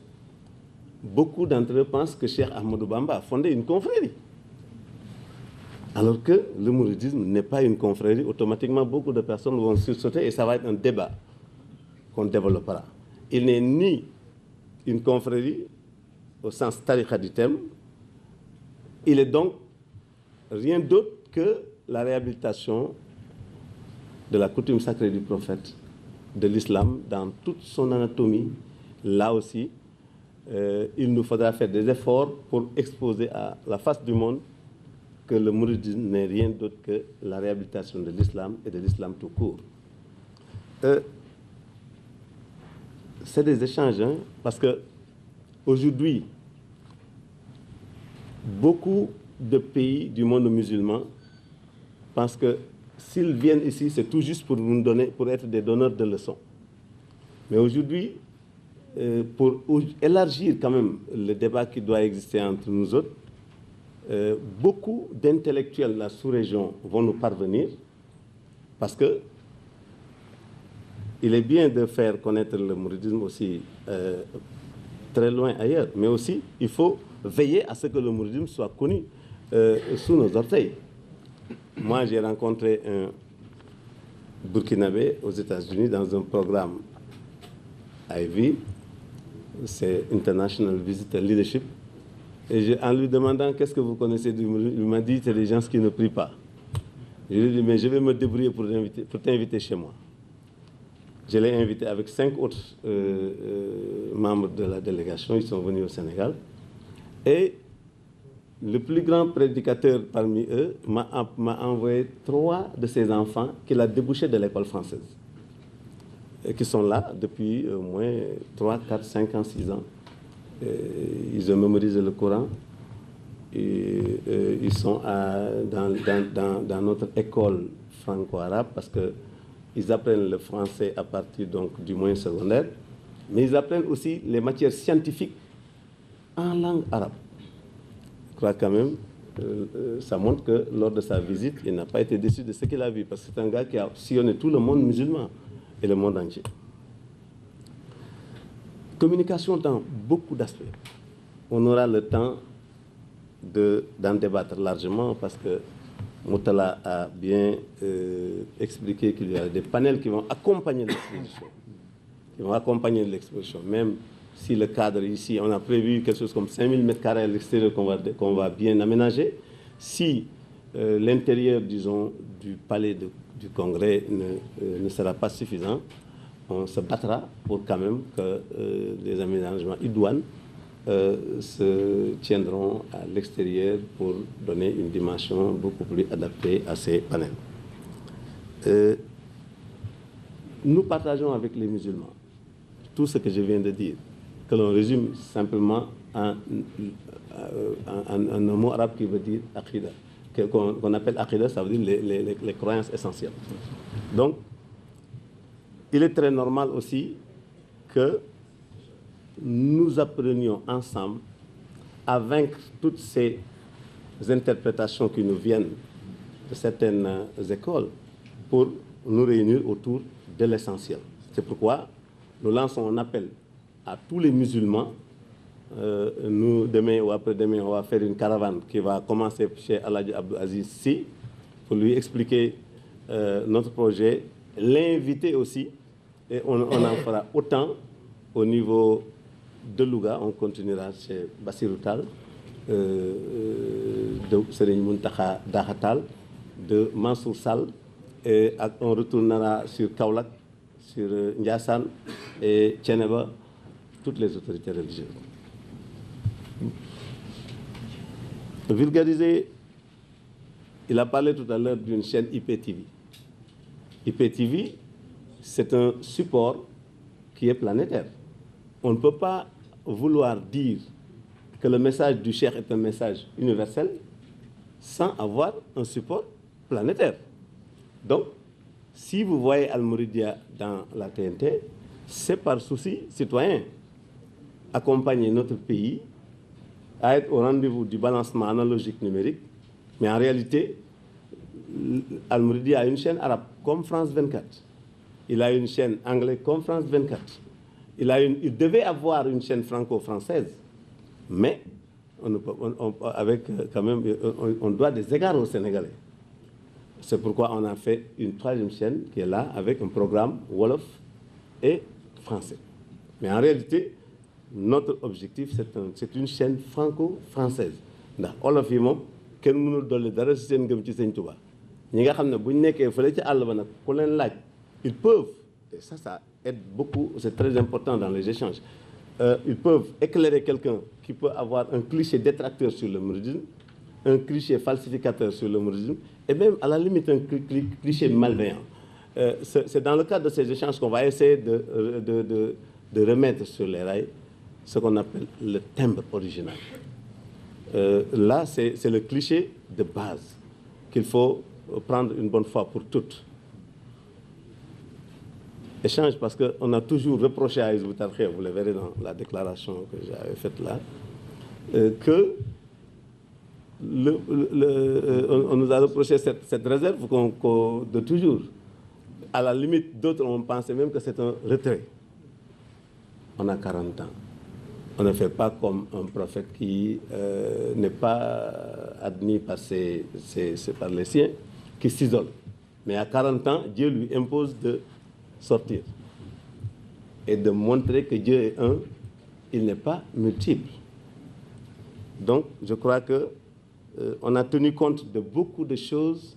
F: beaucoup d'entre eux pensent que Cheikh Ahmadou Bamba a fondé une confrérie. Alors que le mouridisme n'est pas une confrérie, automatiquement beaucoup de personnes vont sursauter et ça va être un débat qu'on développera. Il n'est ni une confrérie au sens tariqa du terme, il est donc rien d'autre que la réhabilitation de la coutume sacrée du prophète, de l'islam dans toute son anatomie. Là aussi, il nous faudra faire des efforts pour exposer à la face du monde que le mouridisme n'est rien d'autre que la réhabilitation de l'islam et de l'islam tout court. C'est des échanges, hein, parce que aujourd'hui, beaucoup de pays du monde musulman pensent que s'ils viennent ici, c'est tout juste pour nous donner, pour être des donneurs de leçons. Mais aujourd'hui, pour élargir quand même le débat qui doit exister entre nous autres, beaucoup d'intellectuels de la sous-région vont nous parvenir parce que il est bien de faire connaître le mouridisme aussi très loin ailleurs, mais aussi il faut veiller à ce que le mouridisme soit connu sous nos orteils. Moi, j'ai rencontré un Burkinabé aux États-Unis dans un programme IV, c'est International Visitor Leadership, et en lui demandant qu'est-ce que vous connaissez du mouridisme, il m'a dit c'est des gens qui ne prient pas. Je lui ai dit mais je vais me débrouiller pour t'inviter chez moi. Je l'ai invité avec 5 autres membres de la délégation, ils sont venus au Sénégal. Et le plus grand prédicateur parmi eux m'a envoyé 3 de ses enfants qu'il a débouchés de l'école française. Et qui sont là depuis au moins 3, 4, 5 ans, 6 ans. Ils ont mémorisé le Coran. Et, ils sont dans notre école franco-arabe parce que ils apprennent le français à partir donc, du moyen secondaire, mais ils apprennent aussi les matières scientifiques en langue arabe. Je crois quand même, ça montre que lors de sa visite, il n'a pas été déçu de ce qu'il a vu, parce que c'est un gars qui a sillonné tout le monde musulman et le monde entier. Communication dans beaucoup d'aspects. On aura le temps d'en débattre largement parce que Moutala a bien expliqué qu'il y a des panels qui vont accompagner l'exposition. Même si le cadre ici, on a prévu quelque chose comme 5000 m² à l'extérieur qu'on va bien aménager, si l'intérieur, disons, du palais du Congrès ne sera pas suffisant, on se battra pour quand même que les aménagements idoines se tiendront à l'extérieur pour donner une dimension beaucoup plus adaptée à ces panels. Nous partageons avec les musulmans tout ce que je viens de dire, que l'on résume simplement en un mot arabe qui veut dire aqidah, qu'on appelle aqidah, ça veut dire les croyances essentielles. Donc, il est très normal aussi que nous apprenions ensemble à vaincre toutes ces interprétations qui nous viennent de certaines écoles pour nous réunir autour de l'essentiel. C'est pourquoi nous lançons un appel à tous les musulmans. Nous, demain ou après-demain, on va faire une caravane qui va commencer chez Aladji Abdou Aziz Sy pour lui expliquer notre projet, l'inviter aussi, et on en fera autant au niveau de Louga. On continuera chez Bassirou Tall, de Serigne Mountakha Daha Tall, de Mansour Sall, et on retournera sur Kaolack, sur Ndiassane et Thiénaba, toutes les autorités religieuses. Vulgariser, il a parlé tout à l'heure d'une chaîne IPTV. IPTV, c'est un support qui est planétaire. On ne peut pas vouloir dire que le message du Cheikh est un message universel sans avoir un support planétaire. Donc, si vous voyez Al-Mouridia dans la TNT, c'est par souci citoyen. Accompagner notre pays à être au rendez-vous du balancement analogique numérique, mais en réalité, Al-Mouridia a une chaîne arabe comme France 24. Il a une chaîne anglaise comme France 24. Il devait avoir une chaîne franco-française, mais on doit des égards aux Sénégalais. C'est pourquoi on a fait une 3e chaîne qui est là avec un programme Wolof et français. Mais en réalité, notre objectif, c'est une chaîne franco-française. Ndax Wolof yi moom kenn mënul dolli dara ci seen ngëm ci Sëñ Tuubaa ñi nga xam ne bu ñu nekkee fële ci àll ba nag ku leen laaj ils peuvent, et ça aide beaucoup, c'est très important dans les échanges, ils peuvent éclairer quelqu'un qui peut avoir un cliché détracteur sur le mouridisme, un cliché falsificateur sur le mouridisme, et même à la limite un cliché malveillant. C'est dans le cadre de ces échanges qu'on va essayer de remettre sur les rails ce qu'on appelle le timbre original. Là, c'est le cliché de base qu'il faut prendre une bonne fois pour toutes. Échange parce qu'on a toujours reproché à Hizb ut-Tarqiyyah, vous le verrez dans la déclaration que j'avais faite là, que on nous a reproché cette réserve de toujours. À la limite, d'autres ont pensé même que c'est un retrait. On a 40 ans. On ne fait pas comme un prophète qui n'est pas admis par par les siens, qui s'isole. Mais à 40 ans, Dieu lui impose de sortir et de montrer que Dieu est un, il n'est pas multiple. Donc, je crois que on a tenu compte de beaucoup de choses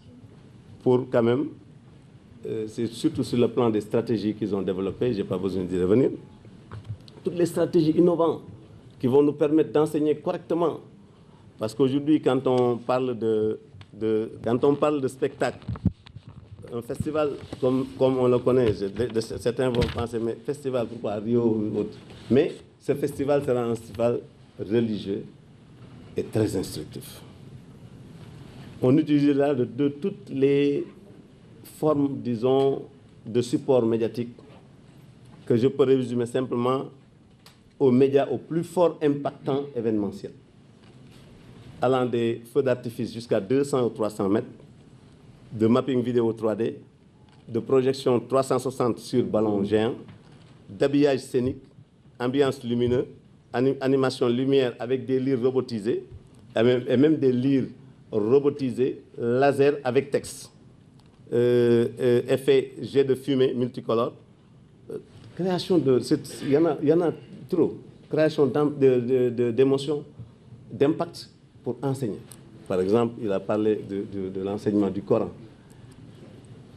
F: pour quand même, c'est surtout sur le plan des stratégies qu'ils ont développées, je n'ai pas besoin d'y revenir, toutes les stratégies innovantes qui vont nous permettre d'enseigner correctement. Parce qu'aujourd'hui, quand on parle de spectacle, un festival comme on le connaît, certains vont penser, mais festival, pourquoi Rio ou autre? Mais ce festival sera un festival religieux et très instructif. On utilisera de toutes les formes, disons, de support médiatique que je peux résumer simplement aux médias au plus fort impactant événementiel, allant des feux d'artifice jusqu'à 200 ou 300 mètres, de mapping vidéo 3D, de projection 360 sur ballon géant, d'habillage scénique, ambiance lumineuse, animation lumière avec des lyres robotisés, et même des lyres robotisés, laser avec texte, effet jet de fumée multicolore, création de... Il y en a trop. Création d'émotions, d'impact pour enseigner. Par exemple, il a parlé de l'enseignement du Coran.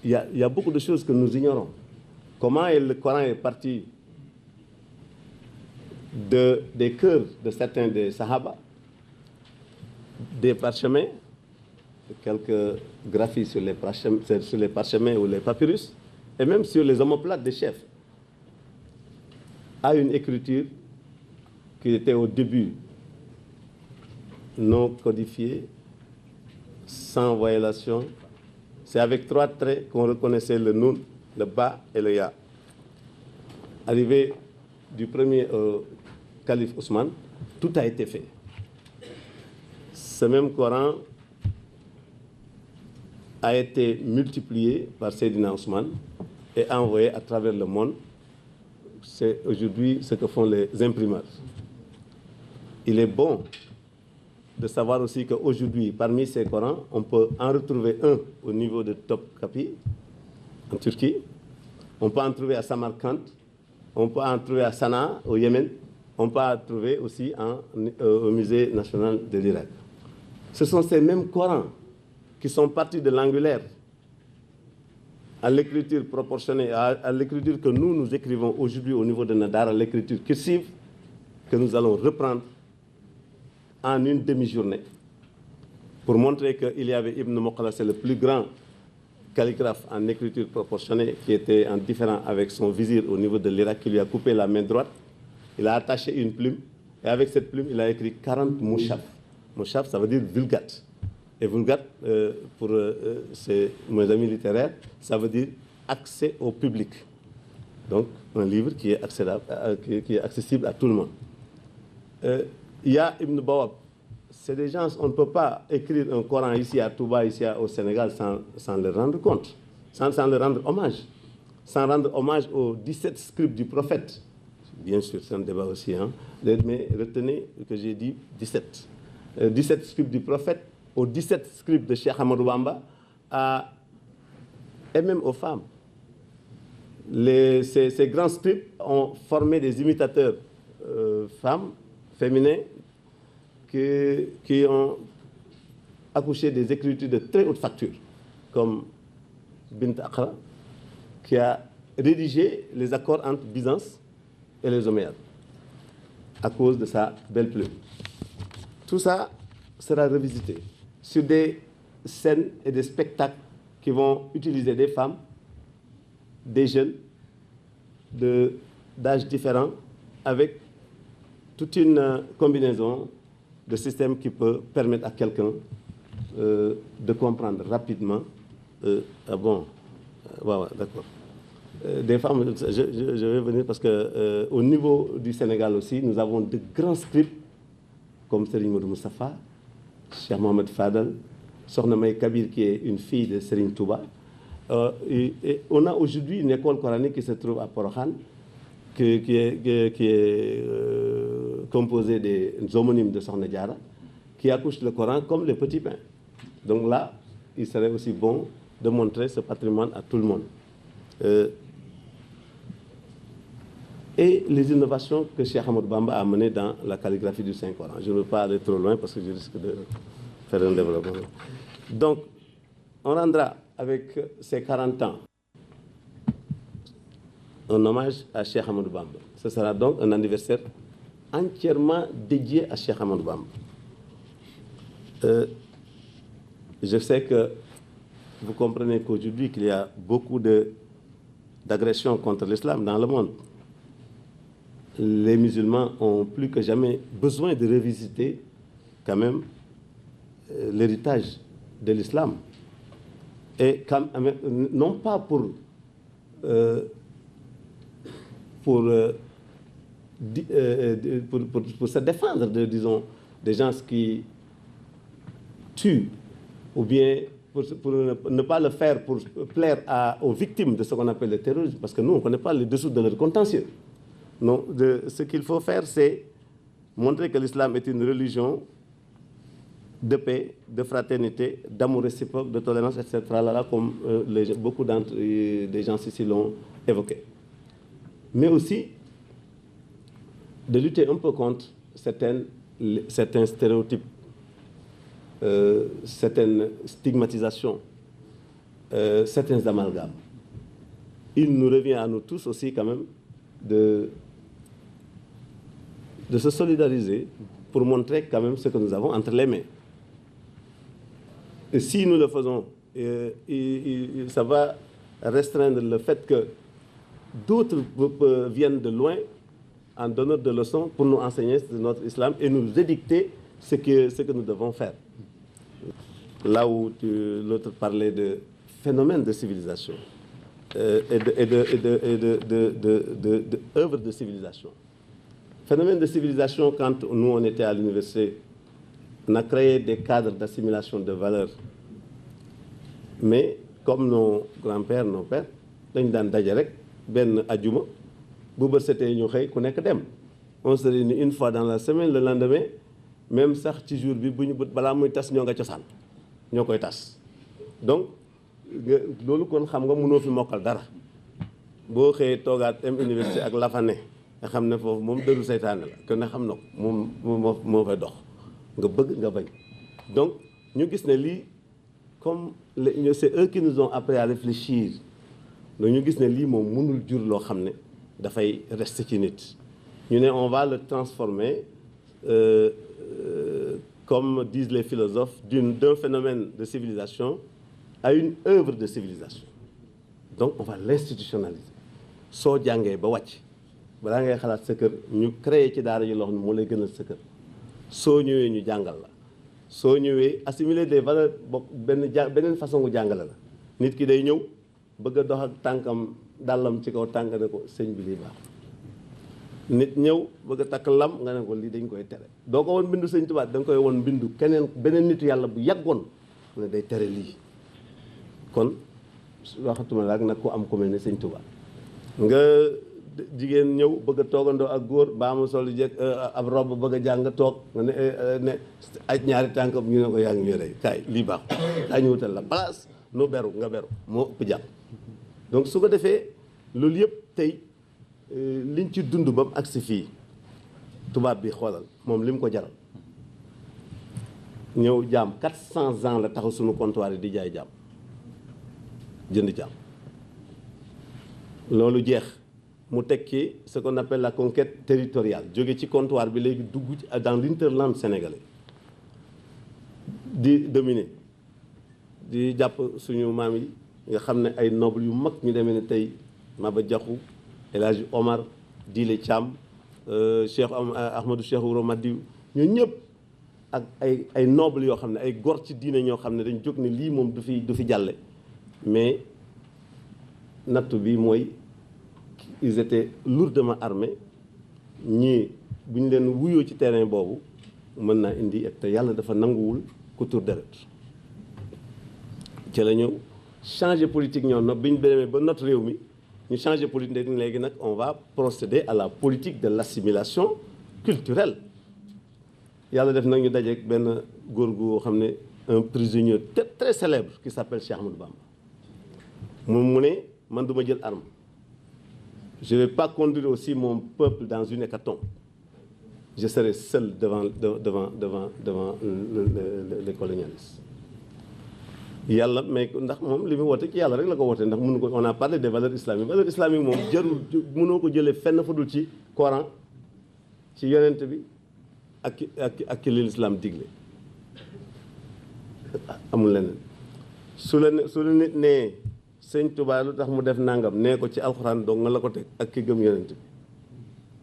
F: Il y a beaucoup de choses que nous ignorons. Comment le Coran est parti des cœurs de certains des Sahaba, des parchemins, quelques graphies sur les parchemins ou les papyrus, et même sur les omoplates des chefs, à une écriture qui était au début non codifiée, sans violation. C'est avec 3 traits qu'on reconnaissait le Nun, le Ba et le Ya. Arrivé du premier calife Ousmane, tout a été fait. Ce même Coran a été multiplié par Seydina Ousmane et envoyé à travers le monde. C'est aujourd'hui ce que font les imprimeurs. Il est bon de savoir aussi qu'aujourd'hui, parmi ces Corans, on peut en retrouver un au niveau de Topkapi, en Turquie. On peut en trouver à Samarkand. On peut en trouver à Sanaa, au Yémen. On peut en trouver aussi au Musée national de l'Irak. Ce sont ces mêmes Corans qui sont partis de l'angulaire à l'écriture proportionnée, à l'écriture que nous écrivons aujourd'hui au niveau de Nadar, à l'écriture cursive, que nous allons reprendre en une demi-journée pour montrer qu'il y avait Ibn Muqalla, c'est le plus grand calligraphe en écriture proportionnée qui était en différent avec son vizir au niveau de l'Irak, qui lui a coupé la main droite. Il a attaché une plume et avec cette plume, il a écrit 40 mouchaf. Mouchaf, ça veut dire vulgate. Et vulgate, pour mes amis littéraires, ça veut dire accès au public. Donc, un livre qui est accessible à tout le monde. Il y a Ibn Bawab. C'est des gens, on ne peut pas écrire un Coran ici à Touba, ici au Sénégal, sans le rendre compte, sans le rendre hommage. Sans rendre hommage aux 17 scribes du prophète. Bien sûr, c'est un débat aussi, hein. Mais retenez que j'ai dit 17. 17 scribes du prophète, aux 17 scribes de Cheikh Ahmadou Bamba, et même aux femmes. Ces grands scribes ont formé des imitateurs femmes, féminins, qui ont accouché des écritures de très haute facture, comme Bint Akhra, qui a rédigé les accords entre Byzance et les Omeyyades, à cause de sa belle plume. Tout ça sera revisité sur des scènes et des spectacles qui vont utiliser des femmes, des jeunes, d'âges différents, avec toute une combinaison de systèmes qui peut permettre à quelqu'un de comprendre rapidement. Bon, ouais, d'accord. Des femmes, je vais venir parce qu'au niveau du Sénégal aussi, nous avons de grands scripts comme Serigne Modou Moustapha, Cheikh Mohamed Fadal, Sokhna May Kabir qui est une fille de Serigne Touba. Et on a aujourd'hui une école coranique qui se trouve à Porokhane, qui est composée des homonymes de Sokhna Diarra, qui accouche le Coran comme les petits pains. Donc là, il serait aussi bon de montrer ce patrimoine à tout le monde. Et les innovations que Cheikh Ahmadou Bamba a menées dans la calligraphie du Saint-Coran. Je ne veux pas aller trop loin parce que je risque de faire un développement. Donc, on rendra avec ses 40 ans un hommage à Cheikh Ahmadou Bamba. Ce sera donc un anniversaire entièrement dédié à Cheikh Ahmadou Bamba. Je sais que vous comprenez qu'aujourd'hui qu'il y a beaucoup d'agressions contre l'islam dans le monde. Les musulmans ont plus que jamais besoin de revisiter quand même l'héritage de l'islam. Et quand même, non pas pour se défendre de, disons, des gens qui tuent, ou bien pour ne pas le faire pour plaire aux victimes de ce qu'on appelle le terrorisme, parce que nous, on ne connaît pas les dessous de leur contentieux. Non, ce qu'il faut faire, c'est montrer que l'islam est une religion de paix, de fraternité, d'amour réciproque, de tolérance, etc., là, comme beaucoup des gens ici l'ont évoqué. Mais aussi de lutter un peu contre certains stéréotypes, certaines stigmatisations, certains amalgames. Il nous revient à nous tous aussi quand même de se solidariser pour montrer quand même ce que nous avons entre les mains. Et si nous le faisons, ça va restreindre le fait que d'autres viennent de loin en donneur de leçons pour nous enseigner notre islam et nous édicter ce que nous devons faire. Là où l'autre parlait de phénomène de civilisation et d'œuvre de civilisation. Phénomène de civilisation, quand nous on était à l'université, on a créé des cadres d'assimilation de valeurs. Mais comme nos grands-pères, nos pères, dañ daan daje rek benn ajuma bu ba setee ñu xëy ku nekk dem. On se réunit une fois dans la semaine, le lendemain, même sax ci jour bi bu ñu balaa muy tas ñoo nga cosaan ñoo koy tas. Donc loolu kon xam nga mënoo fi mokkal dara boo xëyee toogaat dem université ak la fa ne nga xam ne foofu moom dëru seytaane la kon ne xam na ko moom moo fay dox nga bëgg nga bañ. Donc ñu gis ne lii comme c'est eux qui nous ont appris à réfléchir donc ñu gis ne lii moom mënul jur loo xam ne dafay rester ci nit ñu ne on va le transformer comme disent les philosophes d'un phénomène de civilisation à une œuvre de civilisation. Donc on va l'institutionnaliser. Soo jàngee ba wàcc balaa ngay xalaat sa kër ñu créé ci daara ji loo xam ne moo lay gënal sa kër soo ñëwee ñu jàngal la soo ñëwee assimiler des valeurs bokk beneen façon gu jàngale la nit ki day ñëw bëgg a dox ak tànkam dàllam ci kaw tànk ne ko sëñ bi lii baax nit ñëw bëgg a takk lam nga ne ko lii dañ koy tere doo ko woon bindu sëñ Tuubaa da nga koy woon bindu beneen nitu yàlla bu yàggoon mu ne day tere lii kon waxatuma la ak nag ku am ku mel ne sëñ Tuubaa nga jigéen ñëw bëgg a toogandoo ak góor baa mu sol jekk ab robe bëgg a jàng toog nga ne aj ñaari tànkam ñu ne ko yaa ngi ñuy rey kaay lii baax kaa ñu wutal la place nu beru nga beru moo ëpp jàpp donc su ko defee loolu yëpp tey liñ ci dund ba mu agsi fii tubaab bi xoolal moom li mu ko jaral ñëw jaam 400 ans la taxaw suñu comptoir yi di jaay jaam jënd jaam loolu jeex mu tekki ce qu'on appelle la conquête territoriale jóge ci comptoir bi léegi dugg dans l'interland sénégalais di dominer di jàpp suñu maam yi nga xam ne ay noble yu mag ñu demee ne tey Maba Diakhou El Hadji Omar Dile Thiam Cheikh Ahmadou Cheikh Ouro Madiou ñun ñëpp ak ay noble yoo xam ne ay gor ci diine ñoo xam ne dañ jóg ne lii moom du fi jàlle mais nattu bi mooy ils étaient lourdement armés ñii bu ñu leen wuyoo ci terrain boobu mën naa indi te yàlla dafa nanguwul ku tur deret ci la ñëw changer politique ñoom nag bi ñu demee ba notre réew mi ñu changer politique léegi nag on va procéder à la politique de l'assimilation culturelle yàlla def nag ñu dajeek benn góor gu xam ne un prisonnier très célèbre qui s'appelle Cheikh Ahmadou Bamba moom mu ne man du ma jël arme je ne vais pas conduire aussi mon peuple dans une hécatombe je serai seul devant les colonialistes yàlla mais ndax moom li mu woote ci yàlla rek la ko woote ndax mënu ko on a parlé des valeurs islamiques moom jarul mënoo ko jëlee fenn fa dul ci Coran ci yonent bi ak ki li l'islam digle amul leneen su la nit nee sëñ Tuubaa lu tax mu def nangam nee ko ci alxuraan dong nga la ko teg ak ki gëm yonent bi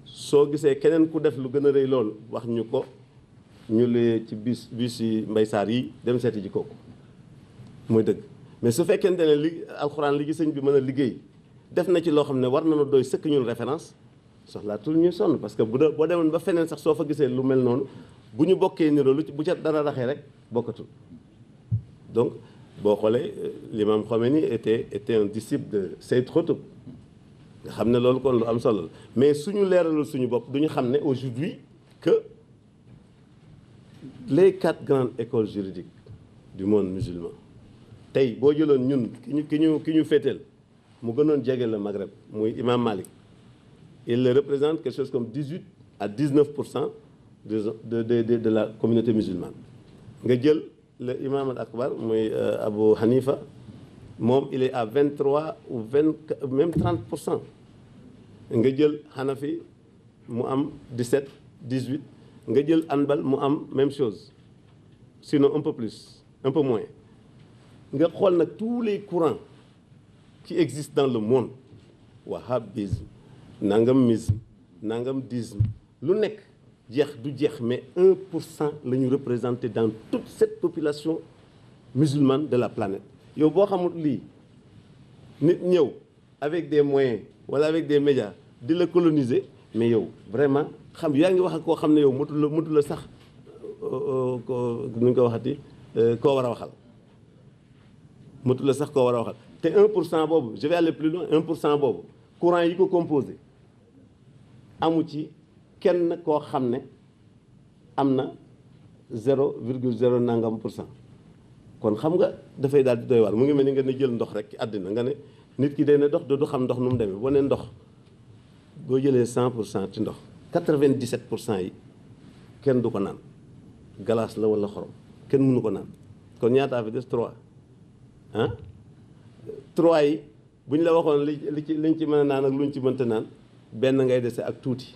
F: soo gisee keneen ku def lu gën a rëy loolu wax ñu ko ñu lee ci bis yi Mbay Saar yi dem seeti ji kooku mooy dëgg mais su fekkente ne li alxuraan li gi sëñ bi mën a liggéey def na ci loo xam ne war na doy sëkk ñun référence soxlaatul ñuy sonn parce que boo demoon ba feneen sax soo fa gisee lu mel noonu bu ñu bokkee niroo lu bu ca dara raxee rek bokkatul donc boo xoolee l'imam Khomeini était un disciple de Sayyid Qutb nga xam ne loolu kon lu am solo la mais suñu leeralul suñu bopp duñu xam ne aujourd'hui que les 4 grandes écoles juridiques du monde musulman tey boo jëloon ñun ki ñu féeteel mu gënoon jege le Maghreb muy imam Malik il le représente quelque chose comme 18 à 19% de la communauté musulmane nga jël le imam al akbar muy Abu Hanifa moom il est à 23 ou 20 même 30%. nga jël Hanafi mu am 17 18 nga jël Hanbal mu am même chose sinon un peu plus un peu moins nga xool nag tous les courants qui existent dans le monde wahhabisme nangamisme nangamdisme lu nekk jeex du jeex mais 1% la ñu représenté dans toute cette population musulmane de la planète yow boo xamul lii nit ñëw avec des moyens wala avec des médias di la coloniser mais yow vraiment xam yaa ngi wax ak koo xam ne yow motu la sax nu ñu ko waxati koo war a waxal motu la sax koo war a waxal te 1% boobu je vais aller plus loin 1% boobu courant yi ko composé amu ci kenn koo xam ne am na 0,0 nangam %. kon xam nga dafay daal di doy waar mu ngi mel ni nga ne jël ndox rek ci àddina nga ne nit ki day ne dox du xam ndox nu mu demee boo ne ndox boo jëlee 100% ci ndox 97% yi kenn du ko naan glace la wala xorom kenn mënu ko naan kon ñaataa fi des 3 ah 3 yi bu ñu la waxoon liñ ci mën a naan ak luñ ci mënta naan benn ngay dese ak tuuti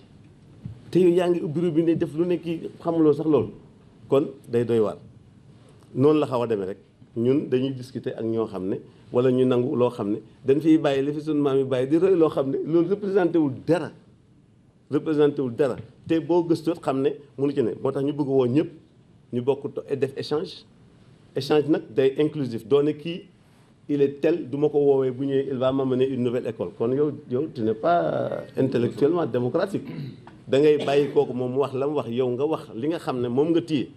F: te yow yaa ngi ubbi bi ne def lu nekk xamuloo sax loolu kon day doy waar noonu la xaw a demee rek ñun dañuy discuter ak ñoo xam ne wala ñu nangu loo xam ne dañ fiy bàyyi li fi sunu maam yi bàyyi di roy loo xam ne loolu représenté wul dara te boo gëstoot xam ne mënu ci ne moo tax ñu bëgg woo ñëpp ñu bokk def échange nag day inclusif doone kii il est tel du ma ko woowee bu ñëwee il va m'amener une nouvelle école kon yow tu n'es pas intellectuellement démocratique da ngay bàyyi kooku moom mu wax la mu wax yow nga wax li nga xam ne moom nga téye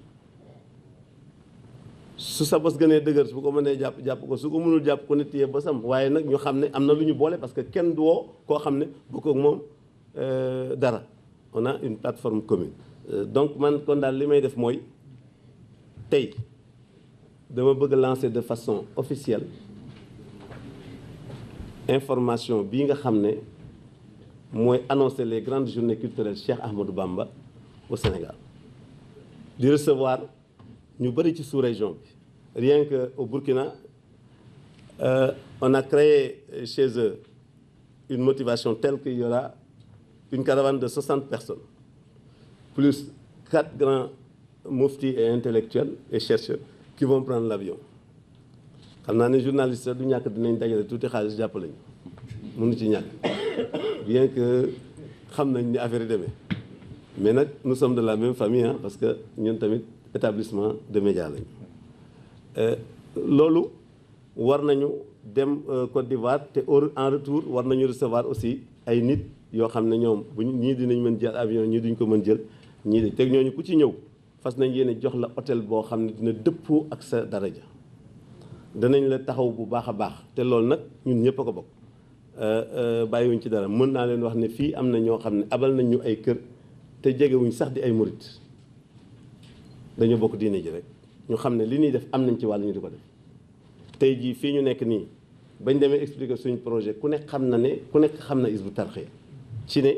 F: su sa bos gënee dëgër su ko mënee jàpp ko su ko mënul jàpp ko ne téye bosam waaye nag ñu xam ne am na lu ñu boole parce que kenn du woo koo xam ne bokk ak moom dara on a une plateforme commune donc man kon daal li may def mooy tey dama bëgg lancer de façon officielle information bii nga xam ne mooy annoncer les grandes journées culturelles Cheikh Ahmadou Bamba au Sénégal di recevoir ñu bëri ci sous-région bi rien que au Burkina on a créé chez eux une motivation telle qu'il y aura une caravane de 60 personnes plus 4 grands muftis et intellectuels et chercheurs qui vont prendre l'avion xam naa ne journaliste du ñàkk dinañ dajale tuuti xaalis jàppale ñu mënu ci ñàkk bien que xam nañ ni affaire yi demee mais nag nous sommes de la même famille parce que ñun tamit établissement de médias lañu loolu war nañu dem Côte d'Ivoire te en retour war nañu recevoir aussi ay nit yoo xam ne ñoom bu ñii dinañ mën jël avion ñii duñ ko mën jël ñii teg ñooñu ku ci ñëw fas nañ yéene jox la hôtel boo xam ne dina dëppoo ak sa daraja danañ la taxaw bu baax a baax te loolu nag ñun ñëpp a ko bokk bàyyiwuñ ci dara mën naa leen wax ne fii am na ñoo xam ne abal nañ ñu ay kër te jegewuñ sax di ay murit dañoo bokk diine ji rek ñu xam ne li ñuy def am nañ ci wàll ñu di ko def tey jii fii ñu nekk nii bañ demee expliquer suñu projet ku nekk xam na Hizbut Tarqiyyah ci ne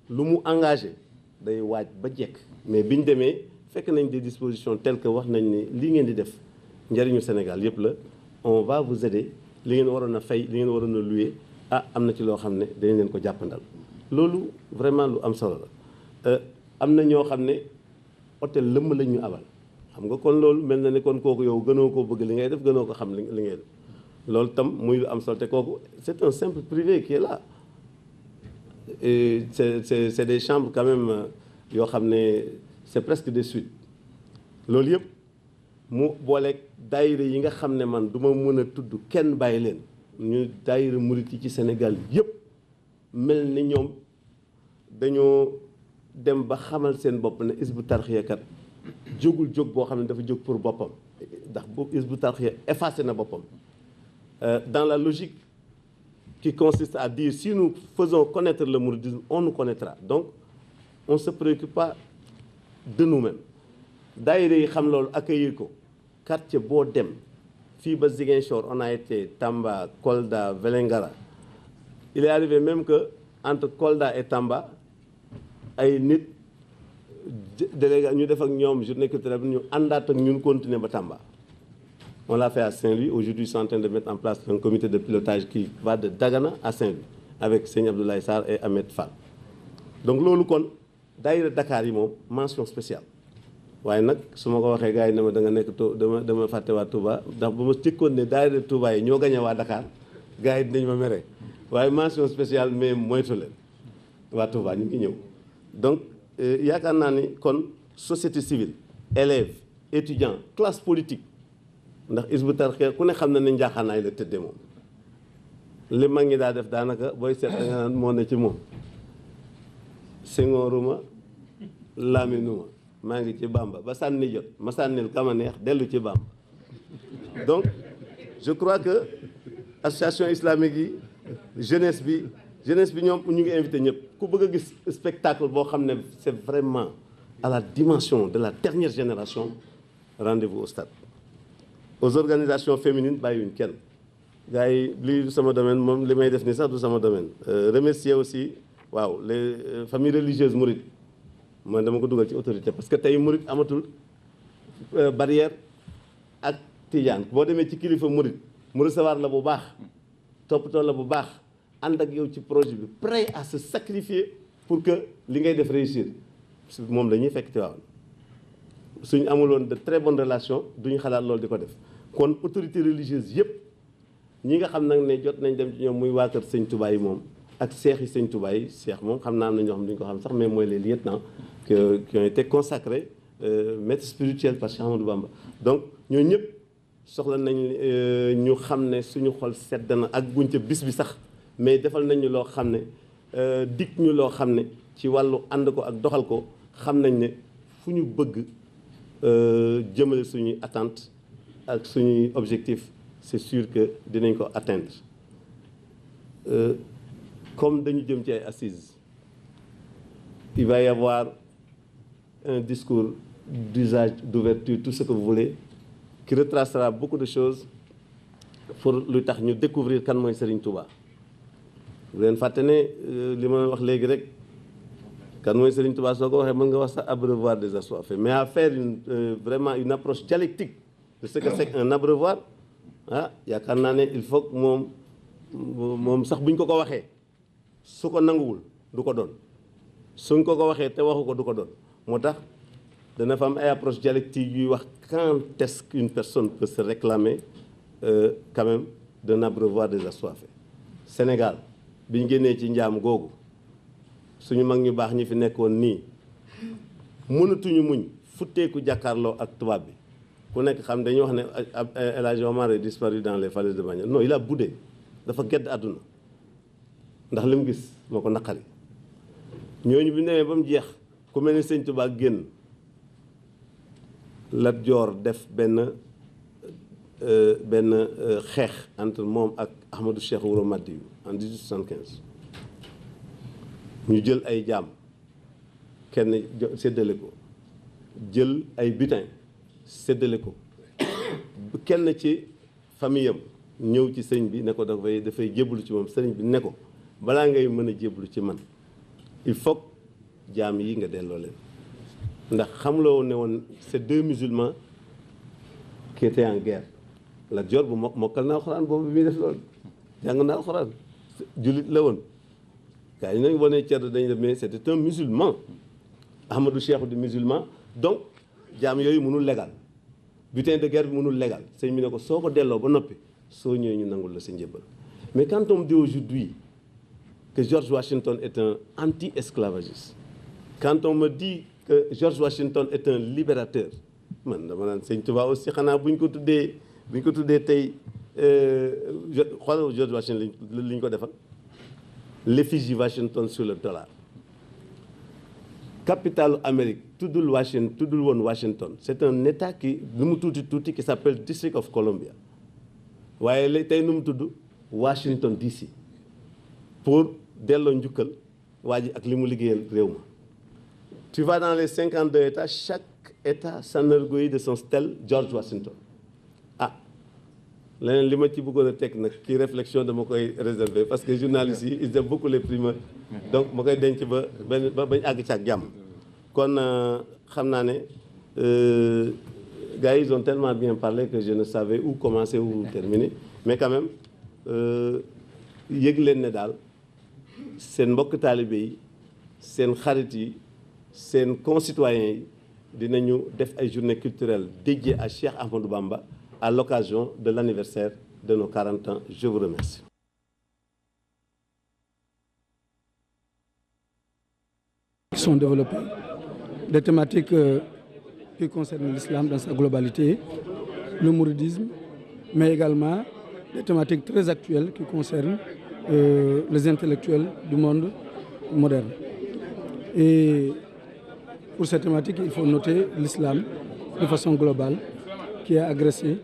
F: lu mu engagé day waaj ba jekk mais biñ demee fekk nañ des dispositions telles que wax nañ ne lii ngeen di def njëriñu Sénégal yëpp la on va vous aider li ngeen waroon a fay li ngeen waroon a louer am na ci loo xam ne dañ leen ko jàppandal loolu vraiment lu am solo la am na ñoo xam ne hôtel lëmm lañ ñu abal xam nga kon loolu mel na ne kon kooku yow gënoo koo bëgg li ngay def gënoo ko xam li ngay def loolu tam muy lu am solo te kooku c'est un simple privé qui est là et c'est des chambres quand même yoo xam ne c'est presque des suites loolu yëpp mu booleeg daayira yi nga xam ne man du ma mën a tudd kenn bàyyi leen ñu daayira murit yi ci Sénégal yëpp mel ni ñoom dañoo dem ba xamal seen bopp ne Hizbut Tarqiyyah kat jógul jóg boo xam ne dafa jóg pour boppam ndax boobu Hizbut Tarqiyyah effacé na boppam dans la logique qui consiste à dire si nous faisons connaître le mouridisme on nous connaîtra donc on ne se préoccupe pas de nous-mêmes daayira yi xam loolu accueillir ko quartier boo dem fii ba Ziguinchor on a été Tamba Kolda Vélingara il est arrivé même que entre Kolda et Tamba ay nit délégué ñu def ak ñoom journée culturelle ñu àndaat ak ñun continuer ba Tamba on l'a fait à Saint-Louis aujourd'hui ils sont en train de mettre en place un comité de pilotage qui va de Dagana à Saint-Louis avec Seigne Abdoulaye Sarr et Ahmed Fall donc loolu kon daayira Dakar yi moom mention spéciale waaye nag su ma ko waxee gars yi ne ma da nga nekk dama fàtte waa Touba ndax ba ma jëkkoon ne daayira Touba yi ñoo gañe waa Dakar gars yi dinañ ma mere waaye mention spéciale mais moytu leen waa Touba ñu ngi ñëw donc yaakaar naa ni kon société civile élèves étudiants classe politique ndax Hizbut Tarqiyyah ku ne xam na ne njaaxaanaay la tëddee moom li mag ñi daa def daanaka booy seet da nga naan moo ne ci moom sengooruma laaminuma maa ngi ci Bamba ba sànni jot ma sànnil kama neex dellu ci Bamba donc je crois que association islamique yi jeunesse bi ñoom ñu ngi invité ñëpp ku bëgg a gis spectacle boo xam ne c'est vraiment à la dimension de la dernière génération rendez-vous au stade aux organisations féminines bàyyiwuñ kenn gars yi lii du sama domaine moom li may def ni sax du sama domaine remercier aussi waaw les familles religieuses mourides man dama ko dugal ci autorité parce que tey murid amatul barrière ak tijaan boo demee ci kilifa murid mu recevoir la bu baax toppatoo la bu baax ànd ak yow ci projet bi prêt à se sacrifier pour que li ngay def réussir moom la ñuy fekk ci waaw suñu amuloon de très bonnes relations duñu xalaat loolu di ko def kon autorités religieuses yëpp ñi nga xam nag ne jot nañ dem ci ñoom muy waa kër sëñ Touba yi moom ak seex yi sëñ Touba yi seex moom xam naa am na ñoo xam duñu ko xam sax mais mooy les lieutenants qui ont été consacrés maîtres spirituels par Cheikh Ahmadou Bamba donc ñooñu ñëpp soxla nañ ñu xam ne suñu xol sedd na ak guñ ca bis bi sax mais defal nañ ñu loo xam ne dig ñu loo xam ne ci wàllu ànd ko ak doxal ko xam nañ ne fu ñu bëgg jëmale suñuy attente ak suñuy objectif c'est sûr que dinañ ko atteindre comme dañu jëm ci ay assises il va y avoir un discours d'usage, d'ouverture, tout ce que vous voulez qui retracera beaucoup de choses pour lu tax ñu découvrir kan mooy Serigne Touba bu leen fàtte ne li ma wax léegi rek kan mooy Serigne Touba soo ko waxee mën nga wax sax abreuvoir des assoiffés mais à faire vraiment une approche dialectique de ce que c'est qu'un abreuvoir yaakaar naa ne il faut que moom sax buñ ko waxee su ko nanguwul du ko doon suñ ko waxee te waxu ko du ko doon moo tax dana fa am ay approche dialectique yuy wax quand est-ce qu'une personne peut se réclamer quand même d'un abreuvoir des assoiffés Sénégal biñ génnee ci njaam googu suñu mag ñu baax ñi fi nekkoon nii mënatuñu muñ futteeku jàkkaarloo ak tubaab bi ku nekk xam dañuy wax ne El Hadji Omar est disparu dans les falaises de Bagnols non il a boudé dafa gedd àdduna ndax li mu gis moo ko naqari ñooñu bi ñu demee ba mu jeex ku mel ni Sëñ Tuubaa génn Lat Joor def benn xeex entre moom ak Ahmadou Cheikh Wuro Madiyu en 1875 ñu jël ay jaam kenn séddale ko jël ay butin séddale ko kenn ci famille am ñëw ci sëñ bi ne ko dafay jébbalu ci moom sëñ bi ne ko balaa ngay mën a jébbalu ci man il faut jaam yi nga delloo leen ndax xamuloo ne woon c'est deux musulmans qui étaient en guerre. Lat Joor bu mokkal na alxuraan boobu bi muy def loolu jàng na alxuraan jullit la woon gars yi nañ wane ceddo dañu def mais c'était un musulman Ahmadou Cheikh di musulman donc jaam yooyu mënul légal butin de guerre bi mënul légal sëñ bi ne ko soo ko delloo ba noppi soo ñëwee ñu nangul la sa njëbbal. Mais quand on me dit aujourd'hui que George Washington est un anti-esclavagiste, quand on me dit que George Washington est un libérateur, man dama naan sëñ Touba aussi xanaa bu ñu ko tuddee tey xoolal George Washington li ñu ko defal l'effigie Washington sur le dollar. Capitale Amérique tuddul woon Washington c'est un état qui lu mu tuuti qui s'appelle District of Columbia waaye léegi tey nu mu tudd Washington DC pour delloo njukkal waa ji ak li mu liggéeyal réew ma. Tu vas dans les 52 États, chaque État s'enorgueillit de son stèle George Washington. Ah leneen li ma ci bëggoon a teg nag ci réflexion dama koy réserver parce que journalistes yi ils aiment beaucoup les primeurs donc ma koy denc ba bañ àgg ci ak jàmm. kon xam naa ne gars yi ils ont tellement bien parlé que je ne savais où commencer où terminer mais quand même yëg leen ne daal seen mbokk taalibe yi seen xarit yi seen concitoyens yi dinañu def ay journées culturelles dédiées à Cheikh Ahmadou Bamba à l'occasion de l'anniversaire de nos 40 ans. Je vous remercie.
E: Qui sont développées, des thématiques qui concernent l'islam dans sa globalité, le mouridisme, mais également des thématiques très actuelles qui concernent les intellectuels du monde moderne. Et pour cette thématique, il faut noter l'islam de façon globale, qui est agressé,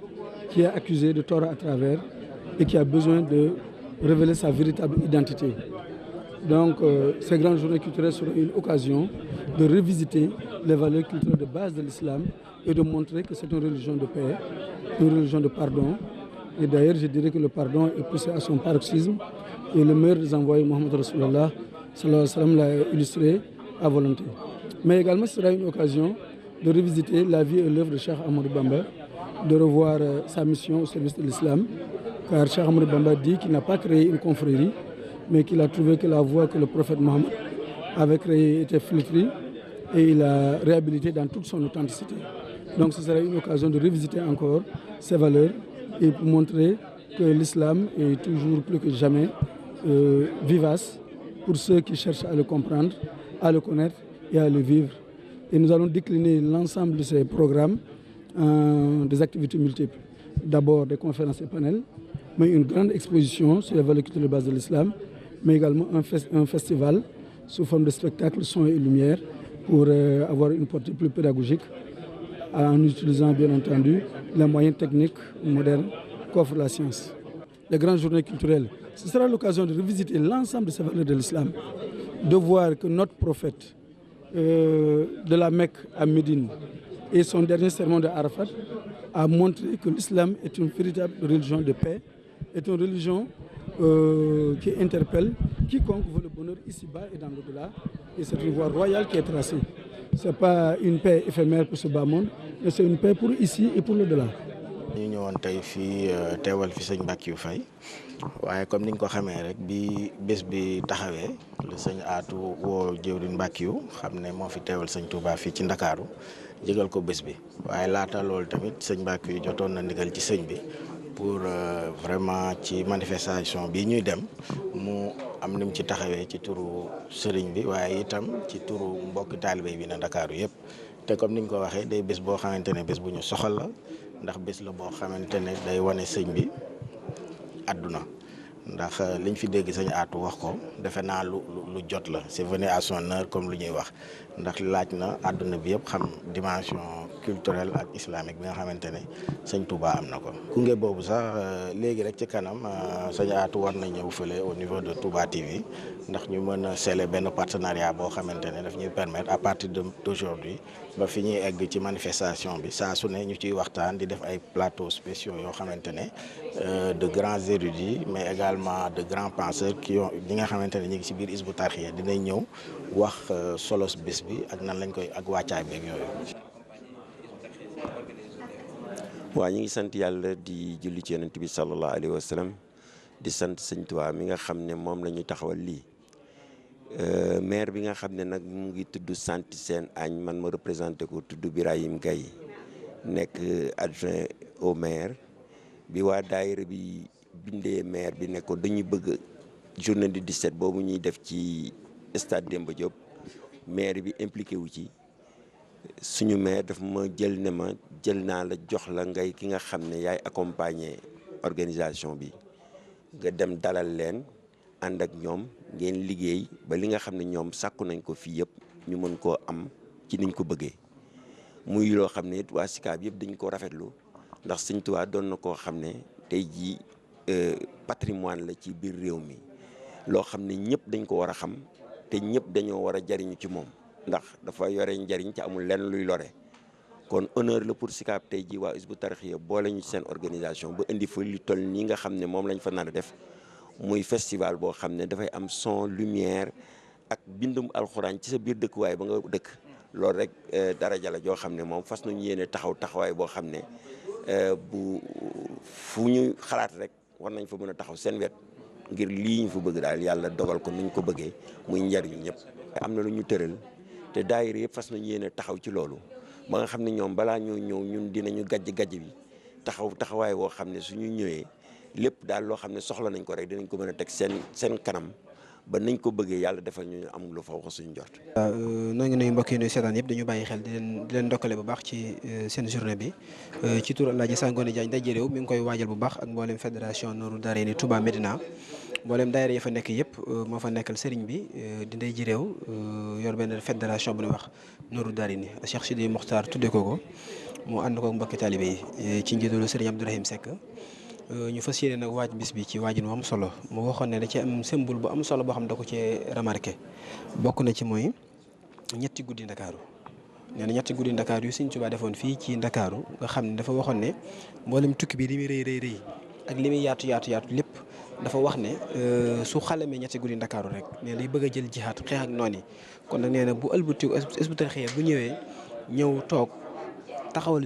E: qui est accusé de tort à travers et qui a besoin de révéler sa véritable identité. Donc, ces grandes journées culturelles seront une occasion de revisiter les valeurs culturelles de base de l'islam et de montrer que c'est une religion de paix, une religion de pardon. Et d'ailleurs, je dirais que le pardon est poussé à son paroxysme et le meilleur des envoyés, Mohammed Rasulullah, sallallahu alayhi wa sallam, l'a illustré à volonté. Mais également, ce sera une occasion de revisiter la vie et l'œuvre de Cheikh Ahmadou Bamba, de revoir sa mission au service de l'islam, car Cheikh Ahmadou Bamba dit qu'il n'a pas créé une confrérie, mais qu'il a trouvé que la voie que le prophète Mohammed avait créée était flétrie et il a réhabilité dans toute son authenticité. Donc ce sera une occasion de revisiter encore ces valeurs et pour montrer que l'islam est toujours plus que jamais vivace pour ceux qui cherchent à le comprendre, à le connaître et à le vivre. Et nous allons décliner l'ensemble de ces programmes en des activités multiples. D'abord des conférences et panels, mais une grande exposition sur les valeurs culturelles de base de l'islam, mais également un festival sous forme de spectacle, son et lumière, pour avoir une portée plus pédagogique, en utilisant bien entendu les moyens techniques modernes qu'offre la science. Les grandes journées culturelles, ce sera l'occasion de revisiter l'ensemble de ces valeurs de l'islam, de voir que notre prophète de la Mecque à Médine et son dernier sermon de Arafat a montré que l'islam est une véritable religion de paix, est une religion qui interpelle quiconque veut le bonheur ici-bas et dans l'au-delà. Et c'est une voie royale qui est tracée. Ce n'est pas une paix éphémère pour ce bas monde, mais c'est une paix pour ici et pour l'au-delà.
G: ñu ñëwoon tey fii teewal fi sëñ Mbackiou Faye waaye comme ni nga ko xamee rek bi bés bi taxawee le sëñ Atou woo jëwriñ Mbackiou xam ne moo fi teewal sëñ Touba fii ci Ndakaaru jégal ko bés bi waaye laata loolu tamit sëñ Mbackiou jotoon na ndigal ci sëñ bi pour vraiment ci manifestation bi ñuy dem mu am ni mu ci taxawee ci turu sëriñ bi waaye itam ci turu mbokki taalibe bi na Ndakaaru yëpp te comme ni ñu ko waxee day bés boo xamante ne bés bu ñu soxal la ndax bés la boo xamante ne day wane sëñ bi àdduna ndax liñ fi dégg sëñ Atou wax ko defe naa lu jot la c'est venu à son heure comme lu ñuy wax ndax laaj na àdduna bi yëpp xam dimension culturelle ak islamique bi nga xamante ne sëñ Touba am na ko. gunge boobu sax léegi rek ci kanam sëñ Atou war na ñëw fële au niveau de Touba TV ndax ñu mën a sceller benn partenariat boo xamante ne daf ñuy permettre à partir d'aujourd'hui ba fi ñuy egg ci manifestation bi saa su ne ñu ciy waxtaan di def ay plateaux spéciaux yoo xamante ne de grands érudits mais également de grands penseurs ñi nga xamante ne ñu ngi ci biir Hizbut Tarqiyyah dinañ ñëw wax solos bés bi ak nan lañ koy ak wàccaay beeg yooyu.
H: waaw ñu ngi sant yàlla di julli ci yonent bi sallallahu alayhi wa sallam di sant sëñ Tuubaa mi nga xam ne moom la ñu taxawal lii maire bi nga xam ne nag mu ngi tudd Santy Sène Agne man ma représenté ko tudd Birahim Gaye nekk adjoint au maire bi waa daayira bi bindee maire bi ne ko dañuy bëgg journée du 17 boobu ñuy def ci stade Demba Diop maire bi impliqué wu ci suñu maire daf ma jël ne ma jël naa la jox la ngay ki nga xam ne yaay accompagner organisation bi nga dem dalal leen ànd ak ñoom ngeen liggéey ba li nga xam ne ñoom sàkku nañ ko fii yëpp ñu mën koo am ci niñ ko bëggee muy loo xam ne it waa Sicap yëpp dañ ko rafetlu ndax Sëñ Tuubaa doon na koo xam ne tey jii patrimoine la ci biir réew mi loo xam ne ñëpp dañ ko war a xam te ñëpp dañoo war a jariñu ci moom ndax dafa yore njariñ te amul lenn luy lore kon honneur la pour Sicap tey jii waa Hizbut Tarqiyyah boole ñu ci seen organisation ba indi fa li toll nii nga xam ne moom lañ fa nar a def muy festival boo xam ne dafay am son lumière ak bindum alxuraan ci sa biir dëkkuwaay ba nga dëkk loolu rek daraja la joo xam ne moom fas nañu yéene taxawaay boo xam ne bu fu ñu xalaat rek war nañ fa mën a taxaw seen wet ngir lii ñu fa bëgg daal yàlla dogal ko nuñ ko bëggee muy njariñu ñëpp. am na lu ñu tëral te daayira yëpp fas nañu yéene taxaw ci loolu ba nga xam ne ñoom balaa ñoo ñëw ñun dinañu gajj bi taxawaay boo xam ne suñu ñëwee lépp daal loo xam ne soxla nañ ko rek dinañ ko mën a teg seen kanam ba nañ ko bëggee yàlla defal ñu am lu fa wax suñu jort.
I: waaw noo ngi nuyu mbokk yi nuyu seetaan yëpp dañu bàyyi xel di leen ndokkale bu baax ci seen journée bi ci tur Alaaji Sangone Diagne ndaje réew mi ngi koy waajal bu baax ak mboolem fédération Nourou Darayni Touba Médina mboolem daayira yi fa nekk yëpp moo fa nekkal sëriñ bi di ndey ji réew yor benn fédération bu ñuy wax Nourou Darayni Cheikh Sidi Mokhtar tuddee ko mu ànd ko mbokki taalibe yi ci njiitalu sëriñ Abdourahim Seck ñu fas yéene nag waaj bis bi ci waajin wu am solo mu waxoon ne da ci am symbole bu am solo boo xam ne da ko cee remarqué bokk na ci mooy ñetti guddi ndakaaru nee na ñetti guddi ndakaaru yu Sëñ Tuubaa defoon fii ci ndakaaru nga xam ne dafa waxoon ne mboolem tukki bi li muy rëy ak li muy yaatu lépp dafa wax ne su xalamee ñetti guddi ndakaaru rek nee lay bëgg a jël jihaat xeex ak noon yi kon nag nee na bu ëlbatiku Hizbut Tarqiyyah bu ñëwee ñëw toog taxawal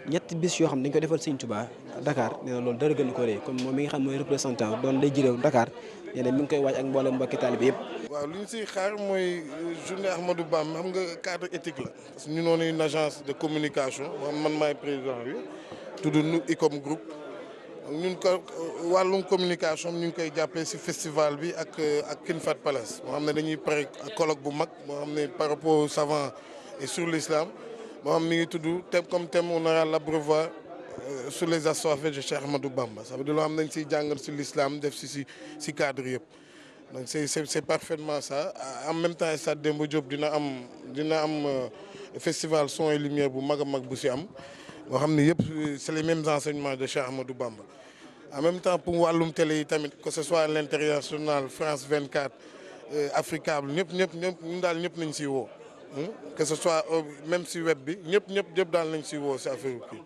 I: ñetti bis yoo xam ne dañ ko defal Sëñ Tuubaa Dakar nee na loolu dara gën ko rëy comme moom mi nga xam mooy représentant doon day jiréew Dakar nee na mi ngi koy waaj ak mboolem mbokki taalibe yëpp.
D: waaw li ñu siy xaar mooy journée Ahmadou Bamba xam nga cadre éthique la parce que ñu noonu une agence de communication man maay président bi tudd nu ICOM group ñun ko wàllum communication ñu ngi koy jàppee si festival bi ak King Fahd Palace moo xam ne dañuy pare colloque bu mag moo xam ne par rapport au savant et sur l'islam moo xam mi ngi tudd thème comme thème on aura l'abreuvoir sur les assoiffés de Cheikh Ahmadou Bamba ça veut dire loo xam ne dañ siy jàngal si l'islam def si cadre yëpp donc c'est parfaitement ça en même temps stade Demba Diop dina am festival son et lumière bu mag a mag bu si am moo xam ne yëpp c'est les mêmes enseignements de Cheikh Ahmadou Bamba en même temps pour wàllum télé yi tamit que ce soit l'international France 24 Africable ñëpp ñun daal ñëpp nañ siy woo que ce soit même si web bi ñëpp daal nañ siy woo si affaire bi.